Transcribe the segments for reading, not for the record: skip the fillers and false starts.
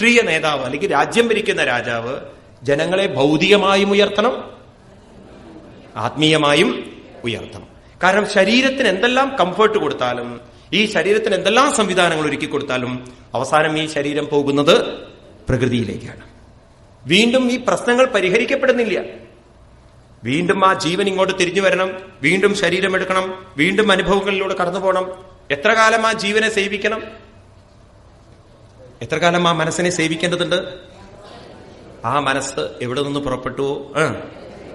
രാഷ്ട്രീയ നേതാവ് അല്ലെങ്കിൽ രാജ്യം ഭരിക്കുന്ന രാജാവ് ജനങ്ങളെ ഭൗതികമായും ഉയർത്തണം, ആത്മീയമായും ഉയർത്തണം. കാരണം ശരീരത്തിന് എന്തെല്ലാം കംഫർട്ട് കൊടുത്താലും, ഈ ശരീരത്തിന് എന്തെല്ലാം സംവിധാനങ്ങൾ ഒരുക്കി കൊടുത്താലും അവസാനം ഈ ശരീരം പോകുന്നത് പ്രകൃതിയിലേക്കാണ്. വീണ്ടും ഈ പ്രശ്നങ്ങൾ പരിഹരിക്കപ്പെടുന്നില്ല. വീണ്ടും ആ ജീവൻ ഇങ്ങോട്ട് തിരിഞ്ഞു വരണം, വീണ്ടും ശരീരം എടുക്കണം, വീണ്ടും അനുഭവങ്ങളിലൂടെ കടന്നു പോകണം. എത്ര കാലം ആ ജീവനെ സേവിക്കണം? എത്ര കാലം ആ മനസ്സിനെ സേവിക്കേണ്ടതുണ്ട്? ആ മനസ്സ് എവിടെ നിന്ന് പുറപ്പെട്ടുവോ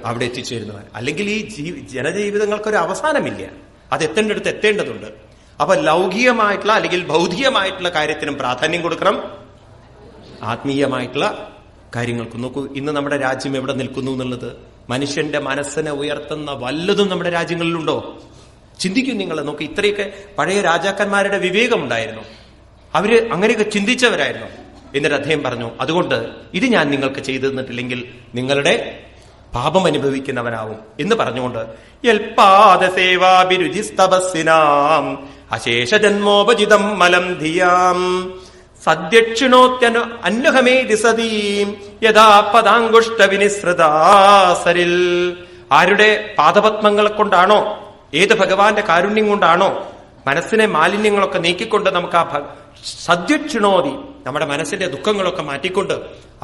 അവിടെ എത്തിച്ചേരുന്നവൻ. അല്ലെങ്കിൽ ഈ ജനജീവിതങ്ങൾക്കൊരു അവസാനമില്ല, അത് എത്തേണ്ടടുത്ത് എത്തേണ്ടതുണ്ട്. അപ്പൊ ലൗകികമായിട്ടുള്ള അല്ലെങ്കിൽ ഭൗതികമായിട്ടുള്ള കാര്യത്തിനും പ്രാധാന്യം കൊടുക്കണം, ആത്മീയമായിട്ടുള്ള കാര്യങ്ങൾക്കും. നോക്കൂ, ഇന്ന് നമ്മുടെ രാജ്യം എവിടെ നിൽക്കുന്നു എന്നുള്ളത്. മനുഷ്യന്റെ മനസ്സിനെ ഉയർത്തുന്ന വല്ലതും നമ്മുടെ രാജ്യങ്ങളിലുണ്ടോ? ചിന്തിക്കും നിങ്ങൾ. നോക്ക്, ഇത്രയൊക്കെ പഴയ രാജാക്കന്മാരുടെ വിവേകമുണ്ടായിരുന്നു, അവര് അങ്ങനെയൊക്കെ ചിന്തിച്ചവരായിരുന്നു. എന്നിട്ട് അദ്ദേഹം പറഞ്ഞു, അതുകൊണ്ട് ഇത് ഞാൻ നിങ്ങൾക്ക് ചെയ്തു തന്നിട്ടില്ലെങ്കിൽ നിങ്ങളുടെ പാപം അനുഭവിക്കുന്നവനാവും എന്ന് പറഞ്ഞുകൊണ്ട് അശേഷ ജന്മോപജിതം മലം ധിയാം സദ്യക്ഷിണോത്യനു അന്വഹമേ ദിസതീം യഥാ പദാങ്കുഷ്ട വിനിസൃതാസരിൽ. ആരുടെ പാദപത്മങ്ങളെ കൊണ്ടാണോ, ഏത് ഭഗവാന്റെ കാരുണ്യം കൊണ്ടാണോ മനസ്സിനെ മാലിന്യങ്ങളൊക്കെ നീക്കിക്കൊണ്ട് നമുക്ക് ആ സദ്യക്ഷിണോതി നമ്മുടെ മനസ്സിന്റെ ദുഃഖങ്ങളൊക്കെ മാറ്റിക്കൊണ്ട്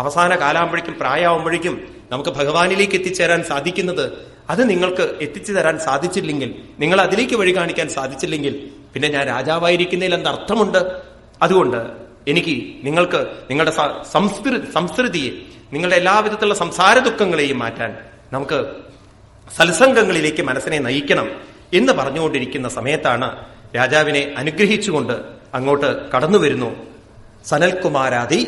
അവസാന കാലാകുമ്പോഴേക്കും പ്രായമാകുമ്പോഴേക്കും നമുക്ക് ഭഗവാനിലേക്ക് എത്തിച്ചേരാൻ സാധിക്കുന്നത്, അത് നിങ്ങൾക്ക് എത്തിച്ചു തരാൻ സാധിച്ചില്ലെങ്കിൽ, നിങ്ങൾ അതിലേക്ക് വഴി കാണിക്കാൻ സാധിച്ചില്ലെങ്കിൽ പിന്നെ ഞാൻ രാജാവായിരിക്കുന്നതിൽ എന്ത് അർത്ഥമുണ്ട്? അതുകൊണ്ട് എനിക്ക് നിങ്ങൾക്ക് നിങ്ങളുടെ സംസ്കൃതിയെ, നിങ്ങളുടെ എല്ലാവിധത്തിലുള്ള സംസാര ദുഃഖങ്ങളെയും മാറ്റാൻ നമുക്ക് സത്സംഗങ്ങളിലേക്ക് മനസ്സിനെ നയിക്കണം എന്ന് പറഞ്ഞുകൊണ്ടിരിക്കുന്ന സമയത്താണ് രാജാവിനെ അനുഗ്രഹിച്ചുകൊണ്ട് അങ്ങോട്ട് കടന്നു വരുന്നു സനൽകുമാരാദി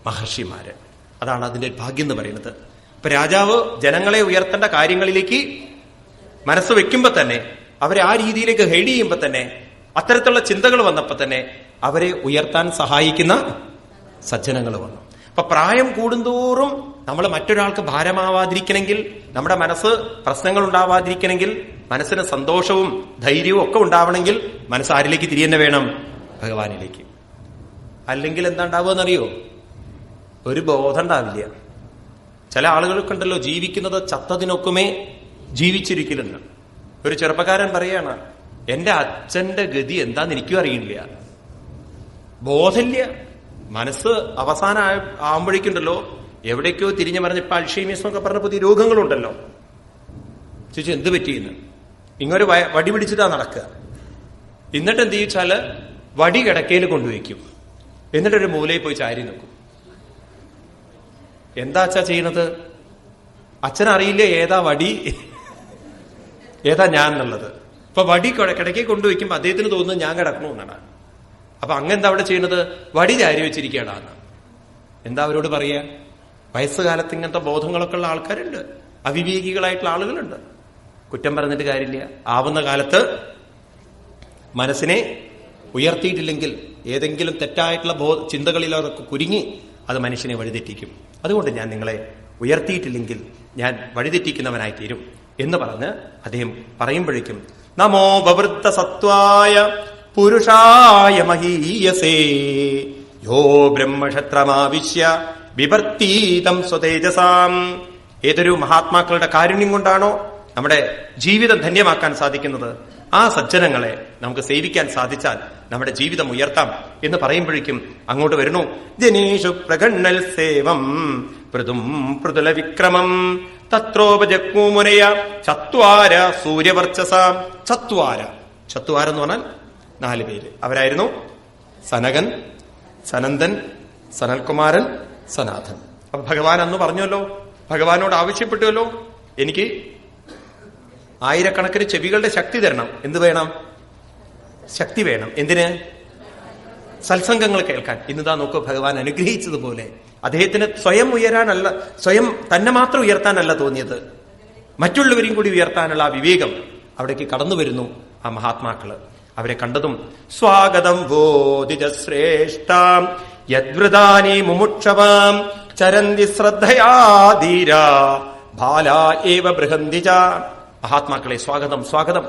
മഹർഷിമാര്. അതാണ് അതിന്റെ ഭാഗ്യം എന്ന് പറയുന്നത്. ഇപ്പൊ രാജാവ് ജനങ്ങളെ ഉയർത്തേണ്ട കാര്യങ്ങളിലേക്ക് മനസ്സ് വെക്കുമ്പോ തന്നെ, അവരെ ആ രീതിയിലേക്ക് ഹൈഡ് ചെയ്യുമ്പോ തന്നെ, അത്തരത്തിലുള്ള ചിന്തകൾ വന്നപ്പോ തന്നെ അവരെ ഉയർത്താൻ സഹായിക്കുന്ന സജ്ജനങ്ങൾ വന്നു. അപ്പൊ പ്രായം കൂടുന്തോറും നമ്മൾ മറ്റൊരാൾക്ക് ഭാരമാവാതിരിക്കണമെങ്കിൽ, നമ്മുടെ മനസ്സ് പ്രശ്നങ്ങൾ ഉണ്ടാവാതിരിക്കണമെങ്കിൽ, മനസ്സിന് സന്തോഷവും ധൈര്യവും ഒക്കെ ഉണ്ടാവണമെങ്കിൽ മനസ്സ് ആരിലേക്ക് തിരിയെന്നെ വേണം? ഭഗവാനിലേക്ക്. അല്ലെങ്കിൽ എന്താ ഉണ്ടാവുകയെന്നറിയോ? ഒരു ബോധം ഉണ്ടാവില്ല. ചില ആളുകൾക്ക് ഉണ്ടല്ലോ, ജീവിക്കുന്നത് ചത്തതിനൊക്കുമേ ജീവിച്ചിരിക്കലെന്ന്. ഒരു ചെറുപ്പക്കാരൻ പറയാണ്, എന്റെ അച്ഛന്റെ ഗതി എന്താന്ന് എനിക്കും അറിയില്ല. ബോധമില്ല. മനസ്സ് അവസാനം ആവുമ്പോഴേക്കുണ്ടല്ലോ എവിടേക്കോ തിരിഞ്ഞു പറഞ്ഞ ഇപ്പൊ അൽഷീമിയസ് എന്നൊക്കെ പറഞ്ഞ പുതിയ രോഗങ്ങളുണ്ടല്ലോ. ചോദിച്ചു എന്ത് പറ്റിയെന്ന്. ഇങ്ങൊരു വടി പിടിച്ചിട്ടാ നടക്കുക. എന്നിട്ട് എന്ത് ചോദിച്ചാല് വടി കിടക്കയിൽ കൊണ്ടുവയ്ക്കും, എന്നിട്ടൊരു മൂലയിൽ പോയി ചാരി നിൽക്കും. എന്താ അച്ഛാ ചെയ്യണത്? അച്ഛനറിയില്ല ഏതാ വടി ഏതാ ഞാൻ എന്നുള്ളത്. ഇപ്പൊ വടി കിടക്കയിൽ കൊണ്ടുവയ്ക്കുമ്പോ അദ്ദേഹത്തിന് തോന്നുന്നത് ഞാൻ കിടക്കണമെന്നാണ്. അപ്പൊ അങ്ങെന്താ അവിടെ ചെയ്യണത്? വടി ചാരി വെച്ചിരിക്കുകയാണ്. എന്താ അവരോട് പറയാ? വയസ്സുകാലത്ത് ഇങ്ങനത്തെ ബോധങ്ങളൊക്കെ ഉള്ള ആൾക്കാരുണ്ട്, അവിവേകികളായിട്ടുള്ള ആളുകളുണ്ട്. കുറ്റം പറഞ്ഞിട്ട് കാര്യമില്ല. ആവുന്ന കാലത്ത് മനസ്സിനെ ഉയർത്തിയിട്ടില്ലെങ്കിൽ ഏതെങ്കിലും തെറ്റായിട്ടുള്ള ചിന്തകളിലൊക്കെ കുരുങ്ങി അത് മനുഷ്യനെ വഴിതെറ്റിക്കും. അതുകൊണ്ട് ഞാൻ നിങ്ങളെ ഉയർത്തിയിട്ടില്ലെങ്കിൽ ഞാൻ വഴിതെറ്റിക്കുന്നവനായി തീരും എന്ന് പറഞ്ഞ് അദ്ദേഹം പറയുമ്പോഴേക്കും നമോ വവൃത്ത സത്വായ പുരുഷായ മഹീയസേ യോ ബ്രഹ്മക്ഷത്രമാവിശ്യ വിവർത്തീതം സ്വതേജസാം. ഏതൊരു മഹാത്മാക്കളുടെ കാരുണ്യം കൊണ്ടാണോ നമ്മുടെ ജീവിതം ധന്യമാക്കാൻ സാധിക്കുന്നത്, ആ സജ്ജനങ്ങളെ നമുക്ക് സേവിക്കാൻ സാധിച്ചാൽ നമ്മുടെ ജീവിതം ഉയർത്താം എന്ന് പറയുമ്പോഴേക്കും അങ്ങോട്ട് വരുന്നു ജനേഷു പ്രഗണ്ണൽ സേവം പൃഥും പൃഥുല വിക്രമം തത്രോപജഗ്മുനയ ചത്വാര സൂര്യവർച്ചസ. ചത്വാര എന്ന് പറഞ്ഞാൽ 4 പേര്. അവരായിരുന്നു സനകൻ, സനന്ദൻ, സനൽകുമാരൻ, സനാഥൻ. അപ്പൊ ഭഗവാൻ അന്ന് പറഞ്ഞല്ലോ, ഭഗവാനോട് ആവശ്യപ്പെട്ടുവല്ലോ, എനിക്ക് 1000കണക്കിന് ചെവികളുടെ ശക്തി തരണം. എന്ത് വേണം? ശക്തി വേണം. എന്തിന്? സത്സംഗങ്ങൾ കേൾക്കാൻ. ഇന്നതാ നോക്കൂ, ഭഗവാൻ അനുഗ്രഹിച്ചതുപോലെ അദ്ദേഹത്തിന് സ്വയം ഉയരാനല്ല, സ്വയം തന്നെ മാത്രം ഉയർത്താനല്ല തോന്നിയത്, മറ്റുള്ളവരെയും കൂടി ഉയർത്താനുള്ള ആ വിവേകം അവിടേക്ക് കടന്നു വരുന്നു ആ മഹാത്മാക്കള്. അവരെ കണ്ടതും സ്വാഗതം വോദിജ ശ്രേഷ്ഠാം യദ്വൃതാനി മുമുക്ഷവാം ചരന്തി ശ്രദ്ധയാധീര ബാലാ ഏവ ബൃഹന്തിജ. മഹാത്മാക്കളെ സ്വാഗതം, സ്വാഗതം.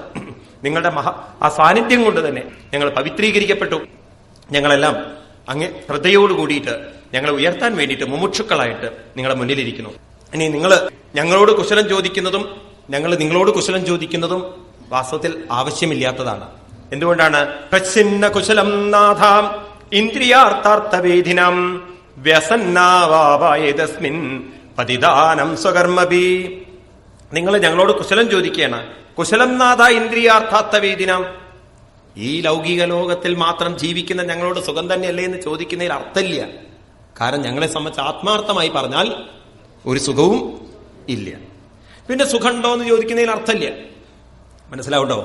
നിങ്ങളുടെ ആ സാന്നിധ്യം കൊണ്ട് തന്നെ ഞങ്ങൾ പവിത്രീകരിക്കപ്പെട്ടു. ഞങ്ങളെല്ലാം അങ്ങ് ശ്രദ്ധയോട് കൂടിയിട്ട് ഞങ്ങളെ ഉയർത്താൻ വേണ്ടിയിട്ട് മുമുക്ഷുക്കളായിട്ട് നിങ്ങളുടെ മുന്നിലിരിക്കുന്നു. ഇനി നിങ്ങൾ ഞങ്ങളോട് കുശലം ചോദിക്കുന്നതും ഞങ്ങൾ നിങ്ങളോട് കുശലം ചോദിക്കുന്നതും വാസ്തവത്തിൽ ആവശ്യമില്ലാത്തതാണ്. എന്തുകൊണ്ടാണ്? പ്രച്ഛിന്ന കുശലം നാഥാം ഇന്ദ്രിയാർത്ഥാർത്ഥവേദിനം വ്യസന്നാവായതസ്മിൻ പതിദാനം സ്വകർമ്മഭി. നിങ്ങൾ ഞങ്ങളോട് കുശലം ചോദിക്കുകയാണ്. കുശലം നാഥ ഇന്ദ്രിയാർത്ഥാർത്ഥവേദിനം. ഈ ലൗകിക ലോകത്തിൽ മാത്രം ജീവിക്കുന്ന ഞങ്ങളോട് സുഖം തന്നെയല്ലേ എന്ന് ചോദിക്കുന്നതിൽ അർത്ഥമില്ല. കാരണം ഞങ്ങളെ സംബന്ധിച്ച് ആത്മാർത്ഥമായി പറഞ്ഞാൽ ഒരു സുഖവും ഇല്ല. പിന്നെ സുഖമുണ്ടോ എന്ന് ചോദിക്കുന്നതിൽ അർത്ഥമില്ല. മനസ്സിലാവുണ്ടോ?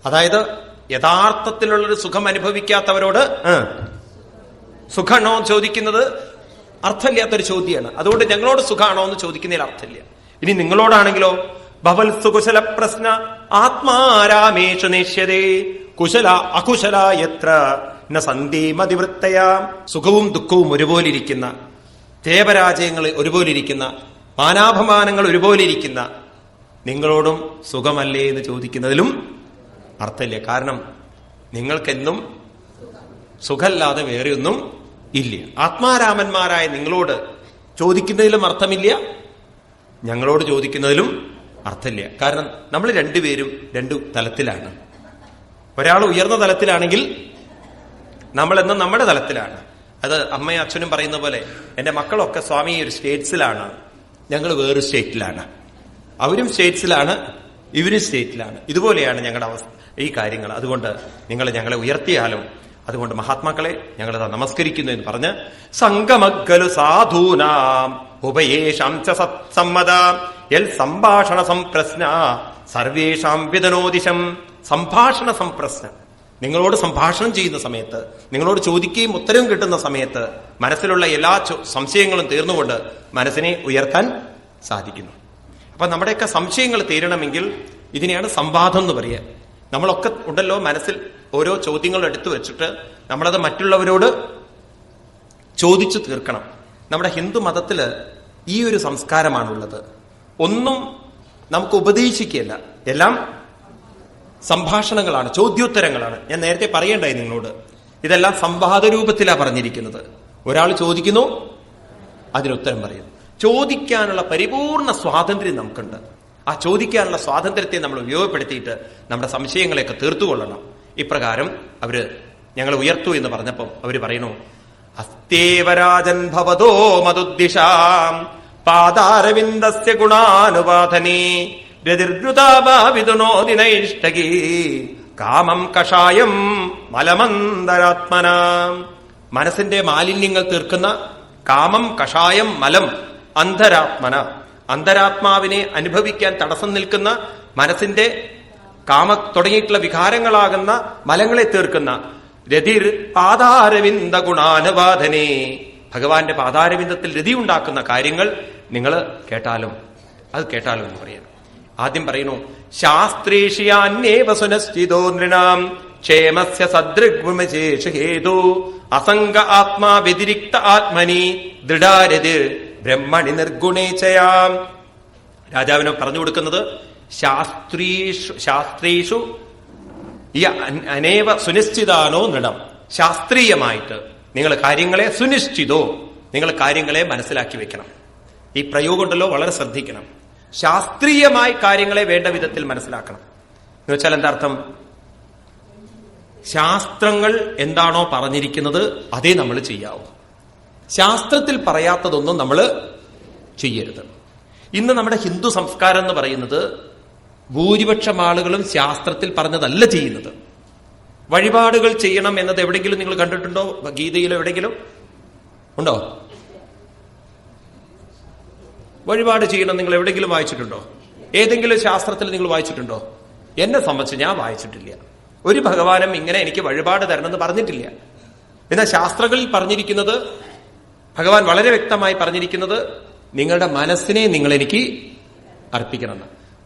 അതായത് യഥാർത്ഥത്തിലുള്ളൊരു സുഖം അനുഭവിക്കാത്തവരോട് സുഖമാണോ ചോദിക്കുന്നത് അർത്ഥമില്ലാത്തൊരു ചോദ്യമാണ്. അതുകൊണ്ട് ഞങ്ങളോട് സുഖമാണോ എന്ന് ചോദിക്കുന്നതിൽ അർത്ഥമില്ല. ഇനി നിങ്ങളോടാണെങ്കിലോ ഭവൽ സുകുശല പ്രശ്ന ആത്മാരാമേഷു നേഷ്യതേ കുശല അകുശല എത്ര ന സന്ധിമതിവൃത്തയ. സുഖവും ദുഃഖവും ഒരുപോലെ ഇരിക്കുന്ന, ദേവരാജയങ്ങൾ ഒരുപോലെ ഇരിക്കുന്ന, മാനാപമാനങ്ങൾ ഒരുപോലെ ഇരിക്കുന്ന നിങ്ങളോടും സുഖമല്ലേ എന്ന് ചോദിക്കുന്നതിലും അർത്ഥമില്ല. കാരണം നിങ്ങൾക്കെന്നും സുഖമല്ലാതെ വേറെ ഒന്നും ഇല്ല. ആത്മാരാമന്മാരായ നിങ്ങളോട് ചോദിക്കുന്നതിലും അർത്ഥമില്ല, ഞങ്ങളോട് ചോദിക്കുന്നതിലും അർത്ഥമില്ല. കാരണം നമ്മൾ രണ്ടുപേരും രണ്ടു തലത്തിലാണ്. ഒരാൾ ഉയർന്ന തലത്തിലാണെങ്കിൽ നമ്മളെന്നും നമ്മുടെ തലത്തിലാണ്. അത് അമ്മയും അച്ഛനും പറയുന്ന പോലെ എന്റെ മക്കളൊക്കെ സ്വാമി ഒരു സ്റ്റേറ്റ്സിലാണ്, ഞങ്ങൾ വേറൊരു സ്റ്റേറ്റിലാണ്. അവരും സ്റ്റേറ്റ്സിലാണ്, ഇവരും സ്റ്റേറ്റിലാണ്. ഇതുപോലെയാണ് ഞങ്ങളുടെ അവസ്ഥ, ഈ കാര്യങ്ങൾ. അതുകൊണ്ട് നിങ്ങൾ ഞങ്ങളെ ഉയർത്തിയാലും അതുകൊണ്ട് മഹാത്മാക്കളെ ഞങ്ങളത് നമസ്കരിക്കുന്നു എന്ന് പറഞ്ഞ് സംഗമഗ്ഗലു സാധൂനാം ഉഭയേഷാം ച സത്സമ്മത യൽ സംഭാഷണ സംപ്രശ്ന സർവേഷാം വിദനോദിശം. സംഭാഷണ സംപ്രശ്ന, നിങ്ങളോട് സംഭാഷണം ചെയ്യുന്ന സമയത്ത്, നിങ്ങളോട് ചോദിക്കുകയും ഉത്തരവും കിട്ടുന്ന സമയത്ത് മനസ്സിലുള്ള എല്ലാ സംശയങ്ങളും തീർന്നുകൊണ്ട് മനസ്സിനെ ഉയർത്താൻ സാധിക്കുന്നു. അപ്പൊ നമ്മുടെയൊക്കെ സംശയങ്ങൾ തീരണമെങ്കിൽ ഇതിനെയാണ് സംവാദം എന്ന് പറയുക. നമ്മളൊക്കെ ഉണ്ടല്ലോ മനസ്സിൽ ഓരോ ചോദ്യങ്ങൾ എടുത്തു വെച്ചിട്ട് നമ്മളത് മറ്റുള്ളവരോട് ചോദിച്ചു തീർക്കണം. നമ്മുടെ ഹിന്ദു മതത്തില് ഈ ഒരു സംസ്കാരമാണുള്ളത്. ഒന്നും നമുക്ക് ഉപദേശിക്കുകയല്ല, എല്ലാം സംഭാഷണങ്ങളാണ്, ചോദ്യോത്തരങ്ങളാണ്. ഞാൻ നേരത്തെ പറയണ്ടായി നിങ്ങളോട്, ഇതെല്ലാം സംവാദ രൂപത്തിലാണ് പറഞ്ഞിരിക്കുന്നത്. ഒരാൾ ചോദിക്കുന്നു, അതിനുത്തരം പറയുന്നു. ചോദിക്കാനുള്ള പരിപൂർണ സ്വാതന്ത്ര്യം നമുക്കുണ്ട്. ആ ചോദിക്കാനുള്ള സ്വാതന്ത്ര്യത്തെ നമ്മൾ ഉപയോഗപ്പെടുത്തിയിട്ട് നമ്മുടെ സംശയങ്ങളെയൊക്കെ തീർത്തുകൊള്ളണം. ഇപ്രകാരം അവര് ഞങ്ങൾ ഉയർത്തു എന്ന് പറഞ്ഞപ്പം അവര് പറയുന്നു, അസ്തേവരാജൻ ഭവതോ മതുദ്ദിശാം പാദാരവിന്ദസ്യ ഗുണാനുവാദനേ രതിർദ്രുതാഭാവിതുനോദിനൈഷ്ടകീ കാമം കഷായം മലമന്തരാത്മന. മനസ്സിന്റെ മാലിന്യങ്ങൾ തീർക്കുന്ന കാമം കഷായം മലം അന്തരാത്മന. അന്തരാത്മാവിനെ അനുഭവിക്കാൻ തടസ്സം നിൽക്കുന്ന മനസ്സിന്റെ കാമ തുടങ്ങിയിട്ടുള്ള വികാരങ്ങളാകുന്ന മലങ്ങളെ തീർക്കുന്ന രതിർ പാദാരവിന്ദ ഗുണാനുവാദനേ. ഭഗവാന്റെ പാദാരവിന്ദത്തിൽ രതി ഉണ്ടാക്കുന്ന കാര്യങ്ങൾ നിങ്ങൾ കേട്ടാലും അത് കേട്ടാലും എന്ന് പറയണം. ആദ്യം പറയുന്നു, ശാസ്ത്രേഷ്യാന്യേവ സുനശ്ചിതോ നൃണാം ക്ഷേമസ്യ സദൃഗ്വിമശേഷ ഹേതു അസംഗ ആത്മാ വ്യതിരിക്ത ആത്മനി ദൃഢാരത് ബ്രഹ്മണി നിർഗുണേച്ചയാം. രാജാവിനെ പറഞ്ഞു കൊടുക്കുന്നത് ശാസ്ത്രീഷു അനേവ സുനിശ്ചിതാനോ നൃണം. ശാസ്ത്രീയമായിട്ട് നിങ്ങൾ കാര്യങ്ങളെ സുനിശ്ചിതോ, നിങ്ങൾ കാര്യങ്ങളെ മനസ്സിലാക്കി വെക്കണം. ഈ പ്രയോഗം ഉണ്ടല്ലോ, വളരെ ശ്രദ്ധിക്കണം. ശാസ്ത്രീയമായി കാര്യങ്ങളെ വേണ്ട വിധത്തിൽ മനസ്സിലാക്കണം എന്ന് വെച്ചാൽ എന്താ അർത്ഥം? ശാസ്ത്രങ്ങൾ എന്താണോ പറഞ്ഞിരിക്കുന്നത് അതേ നമ്മൾ ചെയ്യാവൂ. ശാസ്ത്രത്തിൽ പറയാത്തതൊന്നും നമ്മൾ ചെയ്യരുത്. ഇന്ന് നമ്മുടെ ഹിന്ദു സംസ്കാരം എന്ന് പറയുന്നത് ഭൂരിപക്ഷം ആളുകളും ശാസ്ത്രത്തിൽ പറഞ്ഞതല്ല ചെയ്യുന്നത്. വഴിപാടുകൾ ചെയ്യണം എന്നത് എവിടെയെങ്കിലും നിങ്ങൾ കണ്ടിട്ടുണ്ടോ? ഗീതയിലോ എവിടെയെങ്കിലും ഉണ്ടോ? വഴിപാട് ചെയ്യണം നിങ്ങൾ എവിടെയെങ്കിലും വായിച്ചിട്ടുണ്ടോ? ഏതെങ്കിലും ശാസ്ത്രത്തിൽ നിങ്ങൾ വായിച്ചിട്ടുണ്ടോ? എന്നെ സംബന്ധിച്ച് ഞാൻ വായിച്ചിട്ടില്ല. ഒരു ഭഗവാനും ഇങ്ങനെ എനിക്ക് വഴിപാട് തരണമെന്ന് പറഞ്ഞിട്ടില്ല. എന്നാൽ ശാസ്ത്രങ്ങളിൽ പറഞ്ഞിരിക്കുന്നത്, ഭഗവാൻ വളരെ വ്യക്തമായി പറഞ്ഞിരിക്കുന്നത്, നിങ്ങളുടെ മനസ്സിനെ നിങ്ങൾ എനിക്ക് അർപ്പിക്കണം.